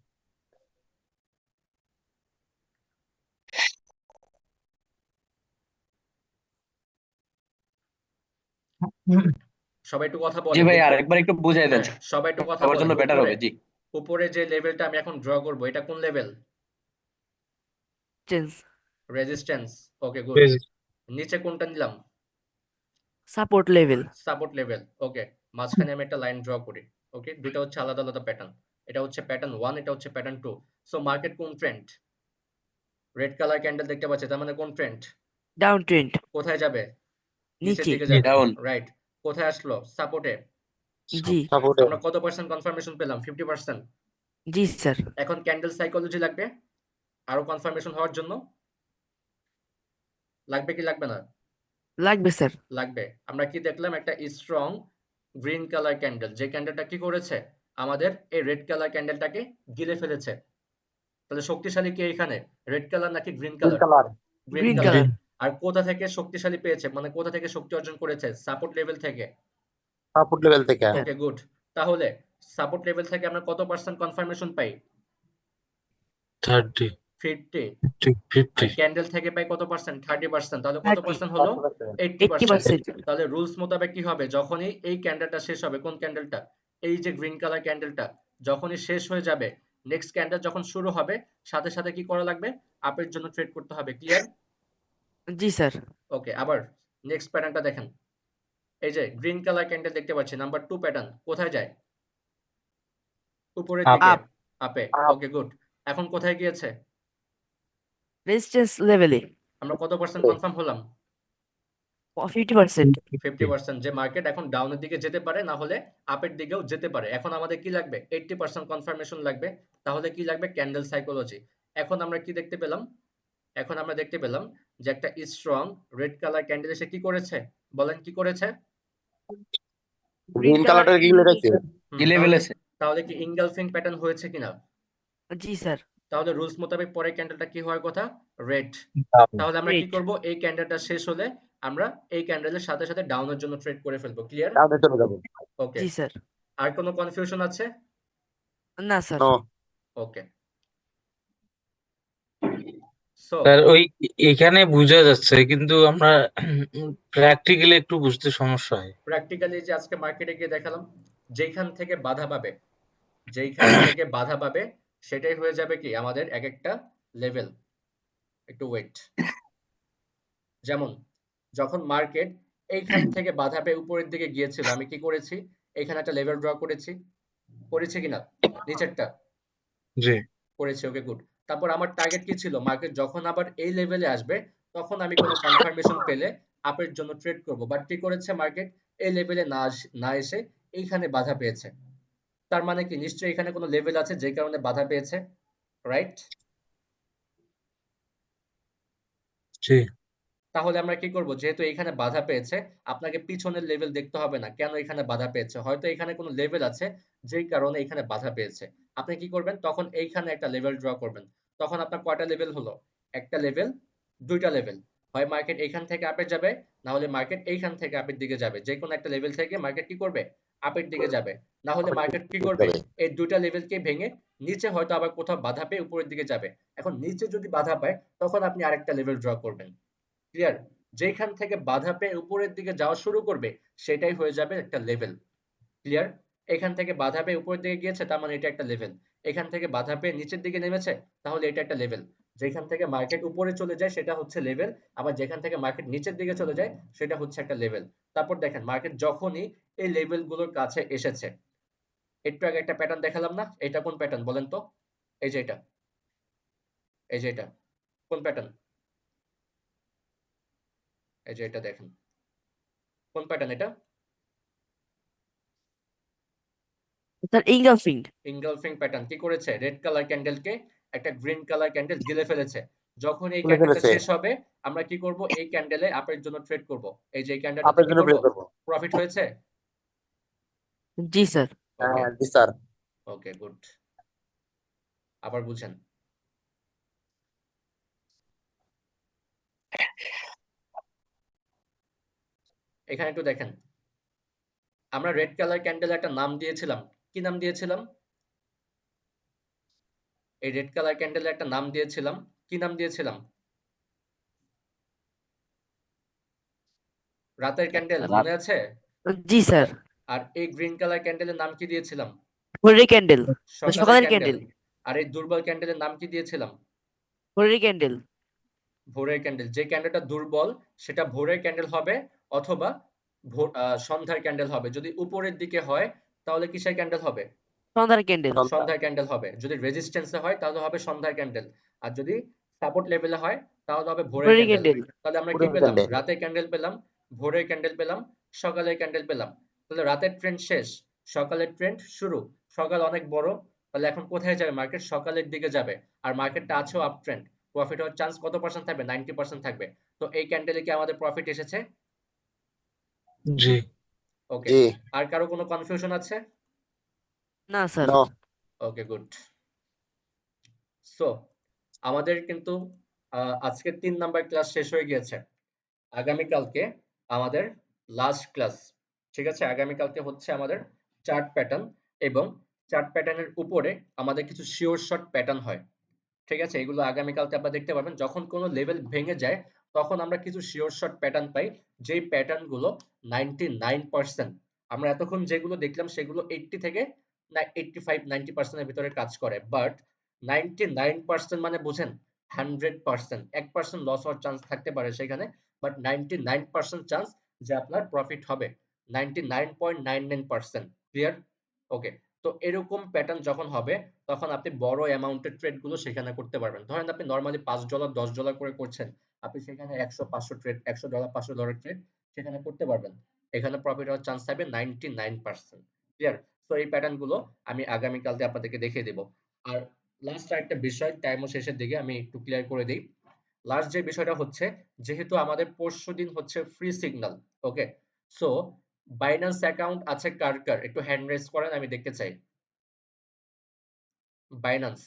সবাই একটু কথা জি বলেন। ভাই, আরেকবার একটু বুঝাই দেন, হ্যাঁ, সবাই একটু কথা সবার বলেন। জন্য বেটার উপরে, হবে। জি। উপরে যে লেভেলটা আমি এখন ড্র করব, এটা কোন level? Change. Resistance. Okay, good. নিচে কোনটা নিলাম? Support level. Support level. Okay, মাঝখানে আমি একটা লাইন ড্র করি। ওকে, দুইটা হচ্ছে আলাদা আলাদা প্যাটার্ন। এটা হচ্ছে প্যাটার্ন 1, এটা হচ্ছে প্যাটার্ন 2। সো মার্কেট কোন ট্রেন্ড? রেড কালার ক্যান্ডেল দেখতে পাচ্ছি, তার মানে কোন ট্রেন্ড? Down trend. কোথায় যাবে? নিচের নিচে। দিকে যাবে। ডাউন। রাইট। কোথায় আসলো? সাপোর্টে। জি। সাপোর্টে। আমরা কত পার্সেন্ট কনফার্মেশন পেলাম? 50%। জি স্যার। এখন ক্যান্ডেল সাইকোলজি লাগবে আরো কনফার্মেশন হওয়ার জন্য। লাগবে কি লাগবে না? লাগবে স্যার। লাগবে। আমরা কি দেখলাম? একটা স্ট্রং গ্রিন কালার ক্যান্ডেল, যে ক্যান্ডেলটা কি করেছে? আমাদের এই রেড কালার ক্যান্ডেলটাকে গিলে ফেলেছে। তাহলে শক্তিশালী কে এখানে? রেড কালার নাকি green green colour? Colour. Green green colour. Colour. আর কোথা থেকে শক্তিশালী পেয়েছে, মানে কোথা থেকে শক্তি অর্জন করেছে? সাপোর্ট লেভেল থেকে। সাপোর্ট লেভেল থেকে। Sir okay, good. তাহলে সাপোর্ট লেভেল থেকে আমরা কত পার্সেন্ট কনফার্মেশন পাই? 30, 50। 50, আর 50, ক্যান্ডেল থেকে পাই কত পার্সেন্ট? 30%। তাহলে কত 30। পার্সেন্ট হলো? 80%। 80%। তাহলে রুলস মোতাবেক কি হবে? যখনই এই ক্যান্ডেলটা শেষ হবে, কোন ক্যান্ডেলটা? এই যে গ্রিন কালার ক্যান্ডেলটা যখনই শেষ হয়ে যাবে, নেক্সট ক্যান্ডেল যখন শুরু হবে, সাথে সাথে কি করা লাগবে? আপের জন্য ট্রেড করতে হবে। ক্লিয়ার? জি স্যার। ওকে, আবার নেক্সট প্যাটার্নটা দেখেন। এই যে গ্রিন কালার ক্যান্ডেল দেখতে পাচ্ছি, নাম্বার 2 প্যাটার্ন কোথায় যায়? উপরের আপ। দিকে। আপ। আপে। Up okay, good. এখন কোথায় গিয়েছে? রেজিস্ট্যান্স লেভেলে আমরা কত পার্সেন্ট কনফার্ম হলাম? 50%। 50% যে মার্কেট এখন ডাউনের দিকে যেতে পারে, না হলে আপের দিকেও যেতে পারে। এখন আমাদের কি লাগবে? 80% কনফার্মেশন লাগবে। তাহলে কি লাগবে? Candle psychology. এখন আমরা কি দেখতে পেলাম? এখন আমরা দেখতে পেলাম যে একটা স্ট্রং রেড কালার ক্যান্ডেল এসে কি করেছে? বলেন কি করেছে? গ্রিন গ্রিন কালার কালারটা গিলে রাখছে। কি তাহলে লেভেল আছে? তাহলে কি ইনগালফিং প্যাটার্ন হয়েছে কিনা? জি স্যার। তাহলে রুলস মোতাবেক পরের ক্যান্ডেলটা কি হওয়ার কথা? রেড। তাহলে আমরা কি গ্রেট। করব? এই ক্যান্ডেলটা শেষ হলে আমরা এই ক্যান্ডেলের সাথে সাথে ডাউনের জন্য ট্রেড করে ফেলবো। ক্লিয়ার? ডাউনে চলে যাবে। ওকে। জি স্যার। আর কোনো কনফিউশন আছে? না স্যার। নো। ওকে। সো স্যার ওই এখানে বোঝা যাচ্ছে কিন্তু আমরা প্র্যাকটিক্যালি একটু বুঝতে সমস্যা হয়। প্র্যাকটিক্যালি যে আজকে মার্কেটে গিয়ে দেখালাম, যেখান থেকে বাধা পাবে, যেইখান থেকে বাধা পাবে সেটাই হয়ে যাবে কি আমাদের এক একটা লেভেল। একটু ওয়েট। যেমন যখন মার্কেট এইখান থেকে বাধা পেয়ে উপরের দিকে গিয়েছিল, আমি কি করেছি? এখানে একটা লেভেল ড্র করেছি। করেছি কিনা? নিচেরটা জি করেছি। ওকে, গুড। তারপর আমার টার্গেট কি ছিল? মার্কেট যখন আবার এই লেভেলে আসবে তখন আমি কোনো কনফার্মেশন পেলে আপের জন্য ট্রেড করব। বাট কি করেছে মার্কেট? এই লেভেলে না এসে এইখানে বাধা পেয়েছে। তার মানে কি নিশ্চয়ই এখানে কোনো লেভেল আছে যে কারণে বাধা পেয়েছে, রাইট? জি তাহলে আমরা কি করব? যেহেতু এখানে বাধা পেয়েছে, আপনাকে পিছনের লেভেল দেখতে হবে না কেন এখানে বাধা পেয়েছে। হয়তো এখানে কোনো লেভেল আছে যেই কারণে এখানে বাধা পেয়েছে। আপনি কি করবেন? তখন এইখানে একটা লেভেল ড্র করবেন। তখন আপনার কয়টা লেভেল হলো? একটা লেভেল, দুইটা লেভেল। হয় মার্কেট এইখান থেকে আপে যাবে, না হলে মার্কেট এইখান থেকে আপের দিকে যাবে। যে কোনো একটা লেভেল থেকে মার্কেট কি করবে? আপের দিকে যাবে। না হলে মার্কেট কি করবে? যাবে। এই দুইটা লেভেলকে ভেঙে নিচে হয়তো আবার কোথাও বাধা পেয়ে উপরের দিকে যাবে। এখন নিচে যদি বাধা পায় তখন আপনি আরেকটা লেভেল ড্র করবেন। ক্লিয়ার? যেখান থেকে বাধা পেয়ে উপরের দিকে যাওয়া শুরু করবে সেটাই হয়ে যাবে একটা লেভেল। ক্লিয়ার? এখান থেকে বাধা পেয়ে উপরের দিকে গিয়েছে তার মানে এটা একটা লেভেল। এখান থেকে বাধা পেয়ে নিচের দিকে নেমেছে তাহলে এটা একটা লেভেল। যেখান থেকে মার্কেট উপরে চলে যায় সেটা হচ্ছে লেভেল, আবার যেখান থেকে মার্কেট নিচের দিকে চলে যায় সেটা হচ্ছে একটা লেভেল। তারপর দেখেন মার্কেট যখনই এই লেভেলগুলোর কাছে এসেছে, একটু আগে একটা প্যাটার্ন দেখালাম না? এটা কোন প্যাটার্ন বলেন তো? এই যে এটা, এই যে এটা কোন প্যাটার্ন? এই যে এটা দেখেন কোন প্যাটার্ন এটা? Sir engulfing. Engulfing pattern. কি করেছে? রেড কালার ক্যান্ডেলকে একটা গ্রিন কালার ক্যান্ডেল গিলে ফেলেছে। যখন এই খুলে ক্যান্ডেলটা ফেলেছে। শেষ হবে আমরা কি করব? এই ক্যান্ডেলে আপের জন্য ট্রেড করব। এই যে এই ক্যান্ডেলটাতে আপের কি জন্য করব? প্রে করবো। প্রফিট হয়েছে? জি স্যার। ওকে, হ্যাঁ জি স্যার। ওকে, গুড। আবার বুঝেন। এখানে একটু দেখেন, আমরা রেড কালার ক্যান্ডেলে একটা নাম দিয়েছিলাম। কি নাম দিয়েছিলাম? এই রেড কালার ক্যান্ডেলে একটা নাম দিয়েছিলাম। কি নাম দিয়েছিলাম? রাতের ক্যান্ডেল, রাত মনে আছে? জি স্যার। আর এই গ্রিন কালার ক্যান্ডেলের নাম কি দিয়েছিলাম? ভোরের ক্যান্ডেল। সকালের সকালের ক্যান্ডেল। ক্যান্ডেল। আর এই দুর্বল ক্যান্ডেলের নাম কি দিয়েছিলাম? ভোরের ক্যান্ডেল। ভোরের ক্যান্ডেল। যে ক্যান্ডেলটা দুর্বল সেটা ভোরের ক্যান্ডেল হবে, অথবা সন্ধ্যার ক্যান্ডেল হবে। যদি উপরের দিকে হয় তাহলে কিসের ক্যান্ডেল হবে? সন্ধ্যার ক্যান্ডেল। সন্ধ্যা। সন্ধ্যার ক্যান্ডেল হবে। যদি রেজিস্ট্যান্সে হয় তাহলে হবে সন্ধ্যার ক্যান্ডেল। আর যদি সাপোর্ট লেভেলে হয় তাহলে হবে ভোরের ভোরের ক্যান্ডেল। ক্যান্ডেল। তাহলে আমরা কি পুরো পেলাম? ক্যান্ডেল। রাতের ক্যান্ডেল পেলাম, ভোরের ক্যান্ডেল পেলাম, সকালের ক্যান্ডেল পেলাম। তাহলে রাতের ট্রেন্ড শেষ, সকালের ট্রেন্ড শুরু। সকাল অনেক বড়, তাহলে এখন কোথায় যাবে? মার্কেট সকালের দিকে যাবে। আর মার্কেটটা আছেও আপ ট্রেন্ড। প্রফিট হওয়ার চান্স কত পার্সেন্ট থাকবে? 90% থাকবে। তো এই ক্যান্ডেলে কি আমাদের প্রফিট এসেছে? জি ওকে। জি। আর কারো কোনো কনফিউশন আছে? না স্যার। নো। ওকে, গুড। সো আমাদের কিন্তু আজকে 3 নাম্বার ক্লাস শেষ হয়ে গিয়েছে। আগামীকালকে আমাদের লাস্ট ক্লাস। ঠিক আছে? আগামীকালকে হচ্ছে আমাদের চার্ট প্যাটার্ন, এবং চার্ট প্যাটার্নের উপরে আমাদের কিছু শিওর শর্ট প্যাটার্ন হয়। ঠিক আছে? এগুলো আগামীকালকে আপনারা দেখতে পারবেন। যখন কোনো লেভেল ভেঙে যায় তখন আমরা কিছু শিওর শর্ট প্যাটার্ন পাই, যেই প্যাটার্ন গুলো 99%, আমরা এতক্ষণ যেগুলো দেখলাম সেগুলো 80 থেকে 85-90% এর ভিতরে কাজ করে। বাট 99% মানে বুঝেন 100%। 1% লস হওয়ার চান্স থাকতে পারে সেখানে, বাট 99% চান্স যে আপনার প্রফিট হবে। 99.99%। ক্লিয়ার? ওকে। তো এরকম প্যাটার্ন যখন হবে তখন আপনি বড় অ্যামাউন্টের ট্রেড গুলো সেখানে করতে পারবেন। ধরেন আপনি নরমালি $5 $10 করে করছেন, আপনি সেখানে 100 500 ট্রেড, $100 $500 ট্রেড সেখানে করতে পারবেন। এখানে প্রফিট হওয়ার চান্স থাকবে 99%। ক্লিয়ার? সো এই প্যাটার্ন গুলো আমি আগামীকাল দিয়ে আপনাদেরকে দেখিয়ে দেব। আর লাস্ট আরেকটা বিষয়, টাইমও শেষের দিকে, আমি একটু ক্লিয়ার করে দিই। লাস্ট যে বিষয়টা হচ্ছে, যেহেতু আমাদের পরশুদিন হচ্ছে ফ্রি সিগন্যাল, ওকে? সো বাইন্যান্স অ্যাকাউন্ট আছে কার কার? একটু হ্যান্ড রেজ করেন, আমি দেখতে চাই। বাইন্যান্স।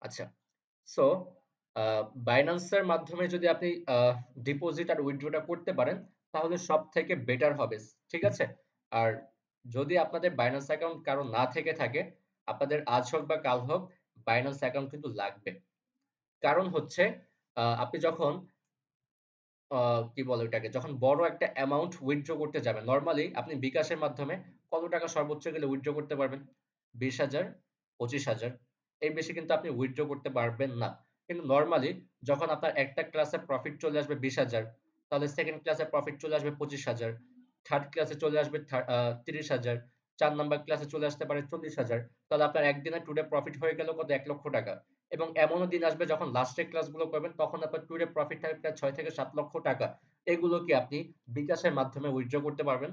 আচ্ছা। সো বাইন্যান্সের মাধ্যমে যদি আপনি ডিপোজিট আর উইথড্রটা করতে পারেন তাহলে সব থেকে বেটার হবে। ঠিক আছে? আর যদি আপনাদের বাইন্যান্স অ্যাকাউন্ট কারো না থেকে থাকে, আপনাদের আজ হোক বা কাল হোক বাইন্যান্স অ্যাকাউন্ট কিন্তু লাগবে। কারণ হচ্ছে আপনি যখন কি বলে ওটাকে, যখন বড় একটা অ্যামাউন্ট উইথড্র করতে যাবেন, নরমালি আপনি বিকাশের মাধ্যমে কত টাকা সর্বোচ্চ গেলে উইথড্র করতে পারবেন? 20,000, 25,000, এর বেশি কিন্তু আপনি উইথড্র করতে পারবেন না। কিন্তু নরমালি যখন আপনার একটা ক্লাসে প্রফিট চলে আসবে 20,000, তাহলে সেকেন্ড ক্লাসে প্রফিট চলে আসবে 25,000, থার্ড ক্লাসে চলে আসবে 30,000, 4 নাম্বার ক্লাসে চলে আসতে পারে 40,000। তাহলে আপনার একদিনে টুডে প্রফিট হয়ে গেল কত? 1,00,000 টাকা। এবং এমনও দিন আসবে যখন লাস্টের ক্লাসগুলো করবেন তখন আপনার টুডে প্রফিট থাকবে প্রায় 6 থেকে 7 লক্ষ টাকা। এগুলো কি আপনি বিকাশের মাধ্যমে উইথড্র করতে পারবেন?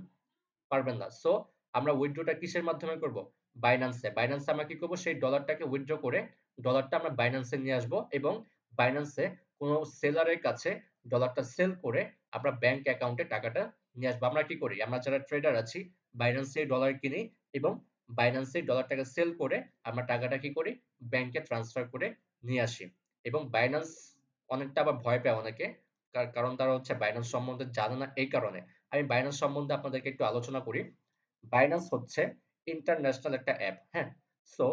পারবেন না। সো আমরা উইথড্রটা কিসের মাধ্যমে করব? বাইন্যান্সে। বাইন্যান্সে আমরা কি করব? সেই ডলারটাকে উইথড্র করে ডলারটা আমরা বাইন্যান্সে নিয়ে আসবো এবং বাইন্যান্সে কোন সেলারের কাছে ডলারটা সেল করে আমরা ব্যাংক অ্যাকাউন্টে টাকাটা নিয়ে আসবো। আমরা কি করি? আমরা যারা ট্রেডার আছি বাইন্যান্সে ডলার কিনি এবং বাইন্যান্সে ডলারটাকে সেল করে আমরা টাকাটা কি করি? ব্যাংকে ট্রান্সফার করে নিয়ে আসি। এবং বাইন্যান্স অনেকটা আবার ভয় পায় অনেকে। কারণ তারা হচ্ছে বাইন্যান্স সম্বন্ধে জানে না, এই কারণে। আমি বাইন্যান্স সম্বন্ধে আপনাদেরকে একটু আলোচনা করি। বাইন্যান্স হচ্ছে ইন্টারন্যাশনাল একটা অ্যাপ, হ্যাঁ? সো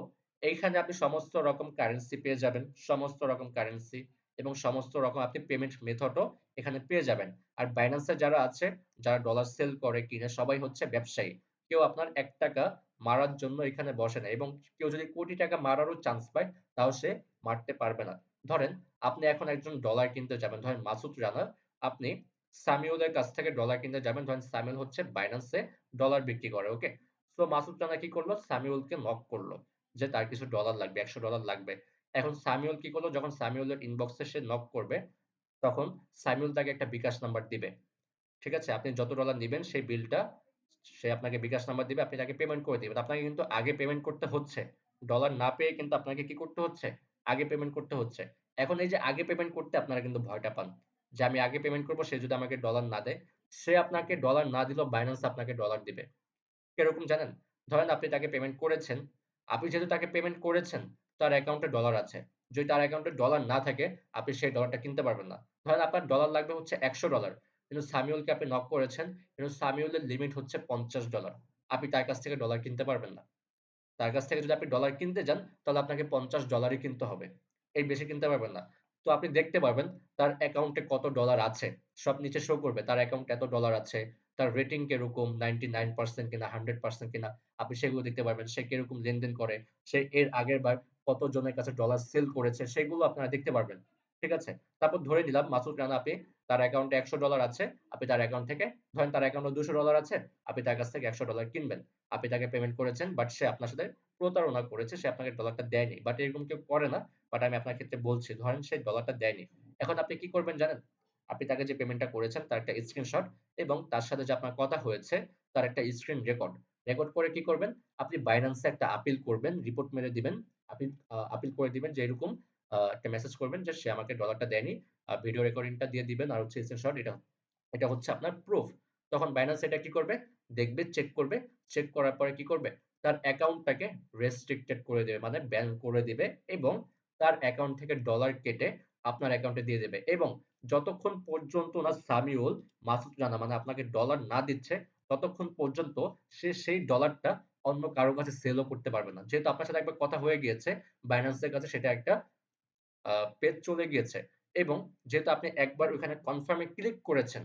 এইখানে আপনি সমস্ত রকম কারেন্সি পেয়ে যাবেন, সমস্ত রকম কারেন্সি এবং সমস্ত রকম আপনি পেমেন্ট মেথডও এখানে পেয়ে যাবেন। আর বাইন্যান্সে যারা আছে, যারা ডলার সেল করে কিনে, সবাই হচ্ছে ব্যবসায়ী। কেউ আপনার ৳1 মারার জন্য এখানে বসে না এবং কেউ যদি কোটি টাকা মারারও চান্স পায় তাও সে মারতে পারবে না। ধরেন আপনি এখন একজন ডলার কিনতে যাবেন, ধরেন মাসুদ রানা, আপনি সামিউলের কাছ থেকে ডলার কিনতে যাবেন। ধরেন সামিউল হচ্ছে বাইন্যান্সে ডলার বিক্রি করে, ওকে? সো মাসুদ রানা কি করলো? সামিউলকে নক করলো যে তার কিছু ডলার লাগবে, $100 লাগবে। এখন সামিউল কি করলো? যখন সামিউলের ইনবক্সে সে নক করবে তখন সামিউল তাকে একটা বিকাশ নাম্বার দিবে। ঠিক আছে? আপনি যত ডলার নিবেন সেই বিলটা সে আপনাকে বিকাশ নাম্বার দিবে, আপনি তাকে পেমেন্ট করে দিবেন। আপনাকে কিন্তু আগে পেমেন্ট করতে হচ্ছে। ডলার না পেয়ে কিন্তু আপনাকে কি করতে হচ্ছে? আগে পেমেন্ট করতে হচ্ছে। এখন এই যে আগে পেমেন্ট করতে আপনারা কিন্তু ভয়টা পান। যে আমি আগে পেমেন্ট করব, সে যদি আমাকে ডলার না দেয়, সে আপনাকে ডলার না দিলেও বাইন্যান্স আপনাকে ডলার দিবে। কিরকম জানেন? ধরেন আপনি তাকে পেমেন্ট করেছেন। আপনি যেহেতু তাকে পেমেন্ট করেছেন, তার অ্যাকাউন্টে ডলার আছে। যদি তার অ্যাকাউন্টে ডলার না থাকে, আপনি সেই ডলারটা কিনতে পারবেন না। ধরেন আপনার ডলার লাগবে হচ্ছে $100, কিন্তু সামিউলকে আপনি নক করেছেন, কিন্তু সামিউলের লিমিট হচ্ছে $50। আপনি তার কাছ থেকে ডলার কিনতে পারবেন না। তার কাছ থেকে যদি আপনি ডলার কিনতে যান, তাহলে আপনাকে $50 কিনতে হবে। এর বেশি কিনতে পারবেন না। তো আপনি দেখতে পারবেন তার অ্যাকাউন্টে কত ডলার আছে। সব নিচে শো করবে। তার অ্যাকাউন্টে এত ডলার আছে। তার রেটিং কিরকম, 99% কিনা, 100% কিনা, আপনি সেগুলো দেখতে পারবেন। সে কিরকম লেনদেন করে, সে এর আগের বার কতজনের কাছে ডলার সেল করেছে, সেগুলো আপনারা দেখতে পারবেন। ঠিক আছে? তারপর ধরে নিলাম মাসুদ রানা, আপনি তার অ্যাকাউন্টে $100 আছে। আপনি তার অ্যাকাউন্ট থেকে, ধরেন তার অ্যাকাউন্টে $200 আছে। আপনি তার কাছ থেকে $100 কিনবেন। আপনি তাকে পেমেন্ট করেছেন, বাট সে আপনার সাথে প্রতারণা করেছে। সে আপনাকে ডলারটা দেয়নি। বাট এরকম কেউ করে না। বাট আমি আপনার ক্ষেত্রে বলছি, ধরেন সে ডলারটা দেয়নি। এখন আপনি কি করবেন জানেন? আপনি তাকে যে পেমেন্টটা করেছেন তার একটা স্ক্রিনশট এবং তার সাথে যে আপনার কথা হয়েছে তার একটা স্ক্রিন রেকর্ড। রেকর্ড করে কি করবেন? আপনি বাইন্যান্সে একটা আপিল করবেন, রিপোর্ট মেরে দিবেন। আপিল করে দিবেন যে এরকম একটা মেসেজ করবেন যে সে আমাকে ডলারটা দেয়নি। ভিডিও রেকর্ডিংটা দিয়ে দিবেন আর হচ্ছে স্ক্রিনশট, এটা এটা হচ্ছে আপনার প্রুফ। তখন বাইন্যান্স এটা কি করবে? দেখবে, চেক করবে। চেক করার পরে কি করবে? তার অ্যাকাউন্টটাকে রেস্ট্রিক্টেড করে দেবে, মানে ব্যান করে দিবে এবং তার অ্যাকাউন্ট থেকে ডলার কেটে আপনার অ্যাকাউন্টে দিয়ে দেবে এবং যতক্ষণ পর্যন্ত না সামিউল মাসুদ রানা মানে আপনাকে ডলার না দিচ্ছে, ততক্ষণ পর্যন্ত সে সেই ডলারটা অন্য কারো কাছে সেলও করতে পারবে না। যেহেতু আপনার সাথে একবার কথা হয়ে গিয়েছে, বাইন্যান্সের কাছে সেটা একটা পেজ চলে গিয়েছে এবং যেহেতু আপনি একবার ওখানে কনফার্ম এ ক্লিক করেছেন,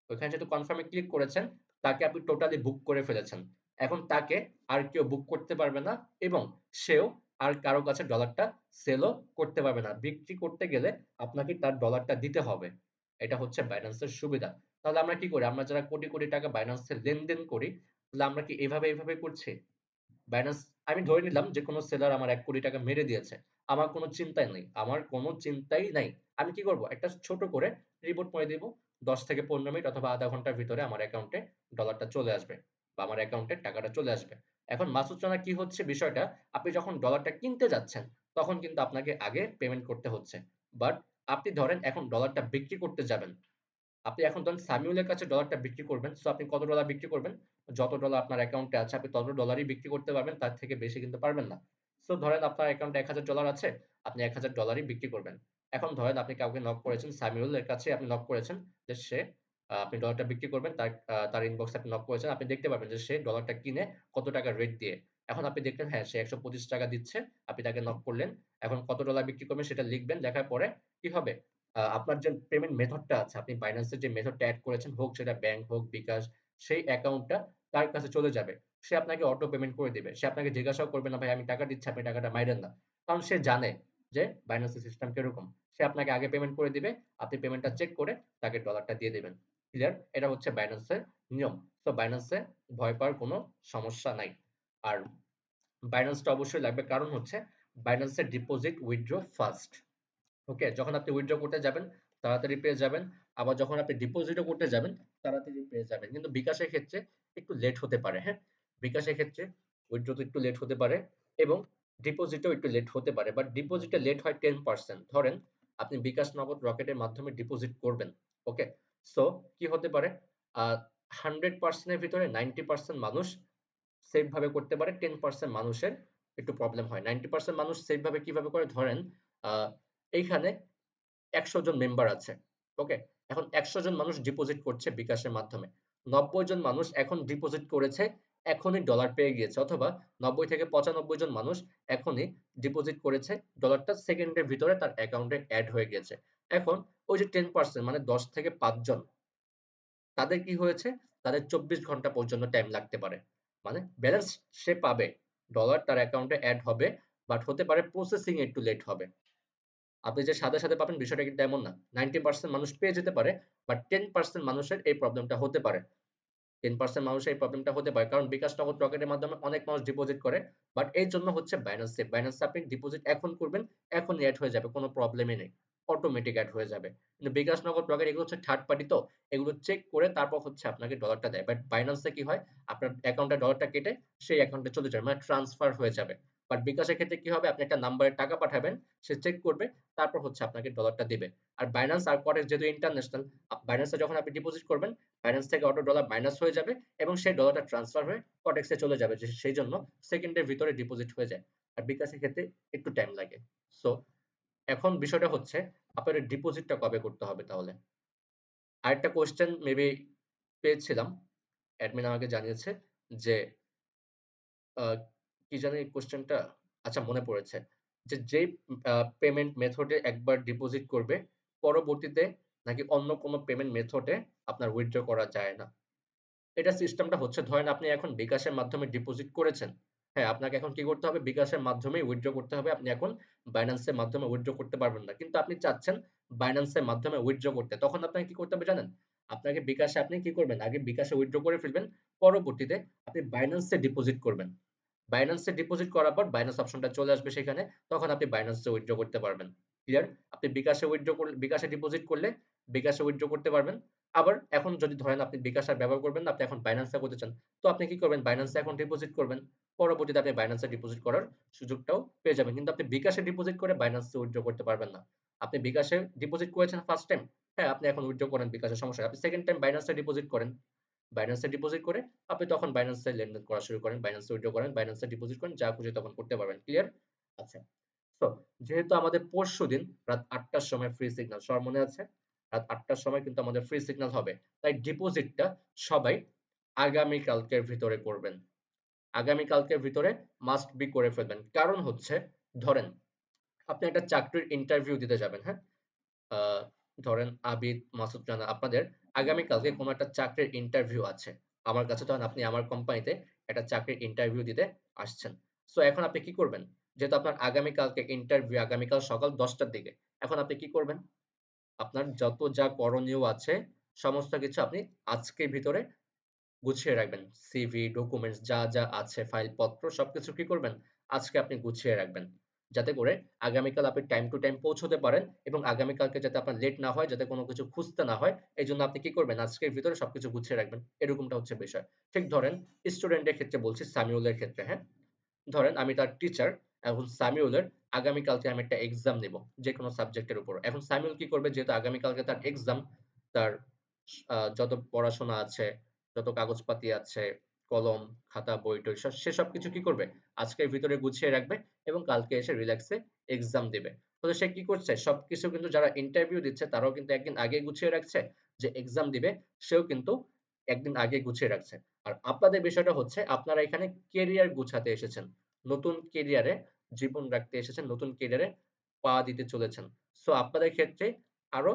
ওখানে যেহেতু কনফার্ম এ ক্লিক করেছেন, তাকে আপনি টোটালি বুক করে ফেলেছেন। এখন তাকে আর কেউ বুক করতে পারবে না এবং সেও আর কারো কাছে ডলারটা সেলও করতে পারবে না। বিক্রি করতে গেলে আপনাকে তার ডলারটা দিতে হবে। এটা হচ্ছে বাইন্যান্সের সুবিধা। তাহলে আমরা কি করি? আমরা যারা কোটি, কোটি টাকা বাইন্যান্সে লেনদেন করি, তাহলে আমরা কি এভাবে করছি? বাইন্যান্স আমি ধরে নিলাম যে কোনো সেলার আমার ১ কোটি টাকা মেরে দিয়েছে। আমার কোনো চিন্তাই নেই। আমার কোনো চিন্তাই নাই। আমি কি করব? একটা ছোট করে রিপোর্ট করে দিব। ১০ থেকে ১৫ মিনিট অথবা আধা ঘন্টার ভিতরে আমার অ্যাকাউন্টে ডলারটা চলে আসবে বা আমার অ্যাকাউন্টে টাকাটা চলে আসবে। এখন মাসুদ রানা কি হচ্ছে বিষয়টা? আপনি যখন ডলারটা কিনতে যাচ্ছেন, তখন কিন্তু আপনাকে আগে পেমেন্ট করতে হচ্ছে। বাট আপনি ধরেন এখন ডলারটা বিক্রি করতে যাবেন। আপনি এখন ধরেন সামিউলের কাছে ডলারটা বিক্রি করবেন। সো আপনি কত ডলার বিক্রি করবেন? যত ডলার আপনার অ্যাকাউন্টে আছে আপনি তত ডলারই বিক্রি করতে পারবেন। তার থেকে বেশি কিন্তু পারবেন না। সো ধরেন আপনার অ্যাকাউন্টে $১,০০০ আছে, আপনি $১,০০০ বিক্রি করবেন। এখন ধরেন আপনি কাউকে নক করেছেন, সামিউলের কাছে আপনি নক করেছেন যে সে আপনি ডলারটা বিক্রি করবেন। তার ইনবক্সে আপনি নক করেছেন। আপনি দেখতে পাবেন যে সে ডলারটা কিনে কত টাকা রেট দিয়ে। এখন আপনি দেখলেন হ্যাঁ, সে ৳১২৫ দিচ্ছে। আপনি তাকে নক করলেন। এখন কত ডলার বিক্রি করবেন সেটা লিখবেন। লেখার পরে কি হবে? আপনার যে পেমেন্ট মেথডটা আছে, আপনি বাইন্যান্স এর যে মেথডটা এড করেছেন, হোক সেটা ব্যাংক হোক, বিকাশ, সেই অ্যাকাউন্টটা তার কাছে চলে যাবে। সে আপনাকে অটো পেমেন্ট করে দিবে। সে আপনাকে জিজ্ঞাসাও করবে না, "ভাই আমি টাকা দিচ্ছি, আপনি টাকাটা মাইরেন না।" কারণ সে জানে যে বাইন্যান্সের সিস্টেম কিরকম। সে আপনাকে আগে পেমেন্ট করে দিবে। আপনি পেমেন্টটা চেক করে তাকে ডলারটা দিয়ে দিবেন। ক্লিয়ার? এটা হচ্ছে বাইন্যান্সের নিয়ম। সো বাইন্যান্সে ভয় পাওয়ার কোনো সমস্যা নাই। আর বাইন্যান্সটা অবশ্যই লাগবে কারণ হচ্ছে বাইন্যান্সের ডিপোজিট উইথড্র ফাস্ট। ওকে, যখন আপনি উইথড্র করতে যাবেন তাড়াতাড়ি পেয়ে যাবেন। আবার যখন আপনি ডিপোজিটও করতে যাবেন তাড়াতাড়ি পেয়ে যাবেন। কিন্তু বিকাশের ক্ষেত্রে একটু লেট হতে পারে, হ্যাঁ? বিকাশের ক্ষেত্রে উইথড্রতে একটু লেট হতে পারে এবং ডিপোজিটেও একটু লেট হতে পারে। বাট ডিপোজিটে লেট হয় 10%। ধরেন আপনি বিকাশ নগদ রকেটের মাধ্যমে ডিপোজিট করবেন। ওকে? সো কি হতে পারে? আ 100% এর ভিতরে 90% মানুষ সেফ ভাবে করতে পারে। 10% মানুষের একটু প্রবলেম হয়। 90% মানুষ সেফ ভাবে কিভাবে করে? ধরেন আ এইখানে ১০০ জন মেম্বার আছে। ওকে? এখন ১০০ জন মানুষ ডিপোজিট করছে বিকাশের মাধ্যমে। ৯০ জন মানুষ এখন ডিপোজিট করেছে, এখনই ডলার পেয়ে গিয়েছে অথবা ৯০ থেকে ৯৫ জন মানুষ এখনই ডিপোজিট করেছে, ডলারটা সেকেন্ডের ভিতরে তার অ্যাকাউন্টে এড হয়ে গিয়েছে। এখন ওই যে 10% মানে ১০ থেকে ৫ জন তাদের কি হয়েছে? তাদের ২৪ ঘন্টা পর্যন্ত টাইম লাগতে পারে। মানে ব্যালেন্স সে পাবে। ডলার তার অ্যাকাউন্টে এড হবে, বাট হতে পারে প্রসেসিং এ একটু লেট হবে। আপনি যে সাথে পাবেন বিষয়টা কিন্তু এমন না। 90% মানুষ পেয়ে যেতে পারে, বাট 10% মানুষের এই প্রবলেমটা হতে পারে। 10% মানুষের এই প্রবলেমটা হতে পারে। কারণ বিকাশ নগদ রকেটের মাধ্যমে অনেক মানুষ ডিপোজিট করে। বাট এর জন্য হচ্ছে বাইন্যান্স সেফ। বাইন্যান্সে আপনি ডিপোজিট এখন করবেন, এখনই এড হয়ে যাবে। কোনো প্রবলেমই নেই। অটোমেটিক এড হয়ে যাবে। কিন্তু বিকাশ নগদ রকেট এগুলো হচ্ছে থার্ড পার্টি তো। এগুলো চেক করে তারপর হচ্ছে আপনাকে ডলারটা দেয়। বাট বাইন্যান্সে কি হয়? আপনার অ্যাকাউন্টে ডলারটা কেটে সেই অ্যাকাউন্টে চলে যাবে। মানে ট্রান্সফার হয়ে যাবে। বাট বিকাশের ক্ষেত্রে কি হবে? আপনি একটা নাম্বারে টাকা পাঠাবেন, সে চেক করবে, তারপর হচ্ছে আপনাকে ডলারটা দিবে। আর বাইন্যান্স আর করেক্স যেহেতু ইন্টারন্যাশনাল, বাইন্যান্সে যখন আপনি ডিপোজিট করবেন, বাইন্যান্স থেকে অটো ডলার মাইনাস হয়ে যাবে এবং সেই ডলারটা ট্রান্সফার হয়ে কটেক্সে চলে যাবে। সেইজন্য সেকেন্ডের ভিতরে ডিপোজিট হয়ে যায়। আর বিকাশের ক্ষেত্রে একটু টাইম লাগে। সো এখন বিষয়টা হচ্ছে আপনার ডিপোজিটটা কবে করতে হবে তাহলে? আরেকটা কোয়েশ্চেন মেবি পেয়েছিলাম। অ্যাডমিন আমাকে জানিয়েছে যে আ কি জানি কোয়েশ্চেনটা? আচ্ছা মনে পড়েছে। যেই পেমেন্ট মেথড এ একবার ডিপোজিট করবে, পরবর্তীতে নাকি অন্য কোনো পেমেন্ট মেথড এ আপনার উইথড্র করা যায় না। এটা সিস্টেমটা হচ্ছে ধরেন আপনি এখন বিকাশের মাধ্যমে ডিপোজিট করেছেন। হ্যাঁ, আপনাকে এখন কি করতে হবে? বিকাশের মাধ্যমেই উইথড্র করতে হবে। আপনি এখন বাইন্যান্সের মাধ্যমে উইথড্র করতে পারবেন না। কিন্তু আপনি চাচ্ছেন বাইন্যান্সের মাধ্যমে উইথড্র করতে। তখন আপনাকে কি করতে হবে জানেন? আপনাকে বিকাশে আপনি কি করবেন? আগে বিকাশে উইথড্র করে ফেলবেন। পরবর্তীতে আপনি বাইন্যান্সে ডিপোজিট করবেন। বাইন্যান্সে ডিপোজিট করার পর বাইন্যান্স অপশনটা চলে আসবে সেখানে। তখন আপনি বাইন্যান্সে উইথড্র করতে পারবেন। ক্লিয়ার? আপনি বিকাশে উইথড্র করলে বিকাশে ডিপোজিট করলে বিকাশে উইথড্র করতে পারবেন। আবার এখন যদি ধরেন আপনি বিকাশ আর ব্যবহার করবেন না, আপনি এখন বাইন্যান্সে করতে চান। তো আপনি কি করবেন? বাইন্যান্সে এখন ডিপোজিট করবেন। পরবর্তীতে আপনি বাইন্যান্সে ডিপোজিট করার সুযোগটাও পেয়ে যাবেন। কিন্তু আপনি বিকাশে ডিপোজিট করে বাইন্যান্সে উইথড্র করতে পারবেন না। আপনি বিকাশে ডিপোজিট করেছেন ফার্স্ট টাইম। হ্যাঁ, আপনি এখন উইথড্র করেন বিকাশে সমস্যা নাই। আপনি সেকেন্ড টাইম বাইন্যান্সে ডিপোজিট করেন। বাইন্যান্সে ডিপোজিট করে আপনি তখন বাইন্যান্সে লেনদেন করা শুরু করেন। বাইন্যান্সে উইথড্র করেন, বাইন্যান্সে ডিপোজিট করেন, যা খুশি তখন করতে পারবেন। ক্লিয়ার? আচ্ছা। সো যেহেতু আমাদের পরশুদিন রাত ৮ টার সময় ফ্রি সিগন্যাল, সবার মনে আছে? রাত ৮ টার সময় কিন্তু আমাদের ফ্রি সিগন্যাল হবে। তাই ডিপোজিটটা সবাই আগামী কালকের ভিতরে করবেন। আগামী কালকের ভিতরে মাস্ট বি করে ফেলবেন। কারণ হচ্ছে ধরেন আপনি একটা চাকরির ইন্টারভিউ দিতে যাবেন, হ্যাঁ? আ ধরেন আবিদ, মাসুদ রানা আপনাদের আগামীকালকে কোনো একটা চাকরির ইন্টারভিউ আছে। আমার কাছে ধরেন আপনি আমার কোম্পানিতে একটা চাকরির ইন্টারভিউ দিতে আসছেন। সো এখন আপনি কি করবেন? যেহেতু আপনার আগামীকালকে ইন্টারভিউ আগামীকাল সকাল ১০ টার দিকে। এখন আপনি কি করবেন? আপনার যত যা করণীয় আছে সমস্ত কিছু আপনি আজকের ভিতরে গুছিয়ে রাখবেন। সিভি, ডকুমেন্টস যা, যা আছে ফাইলপত্র সবকিছু কি করবেন? আজকে আপনি গুছিয়ে রাখবেন। যাতে করে আগামীকাল আপনি টাইম টু টাইম পৌঁছতে পারেন এবং আগামীকালকে যাতে আপনার লেট না হয়, যাতে কোনো কিছু খুঁজতে না হয়, এজন্য আপনি কি করবেন? আজকের ভিতরে সবকিছু গুছিয়ে রাখবেন। এরকমটা হচ্ছে বিষয়। ঠিক ধরেন স্টুডেন্টের ক্ষেত্রে বলছি, সামিউলের ক্ষেত্রে, হ্যাঁ? ধরেন আমি তার টিচার, এখন সামিউলের আগামীকালকে আমি একটা এক্সাম নেব যেকোনো সাবজেক্টের উপর। এখন সামিউল কি করবে? যেহেতু আগামীকালকে তার এক্সাম, তার যত পড়াশোনা আছে, যত কাগজপাতি আছে, কলম, খাতা, বই-টই সেসব কিছু কি করবে? আজকের ভিতরে গুছিয়ে রাখবে এবং কালকে এসে রিল্যাক্সে এক্সাম দিবে। তাহলে সে কি করছে? সবকিছু কিন্তু যারা ইন্টারভিউ দিচ্ছে তারাও কিন্তু একদিন আগেই গুছিয়ে রাখছে। যে এক্সাম দিবে সেও কিন্তু একদিন আগে গুছিয়ে রাখছে। আর আপনাদের বিষয়টা হচ্ছে আপনারা এখানে কেরিয়ার গুছাতে এসেছেন। নতুন কেরিয়ারে জীবন রাখতে এসেছেন, নতুন কেরিয়ারে পা দিতে চলেছেন। সো আপনাদের ক্ষেত্রে আরো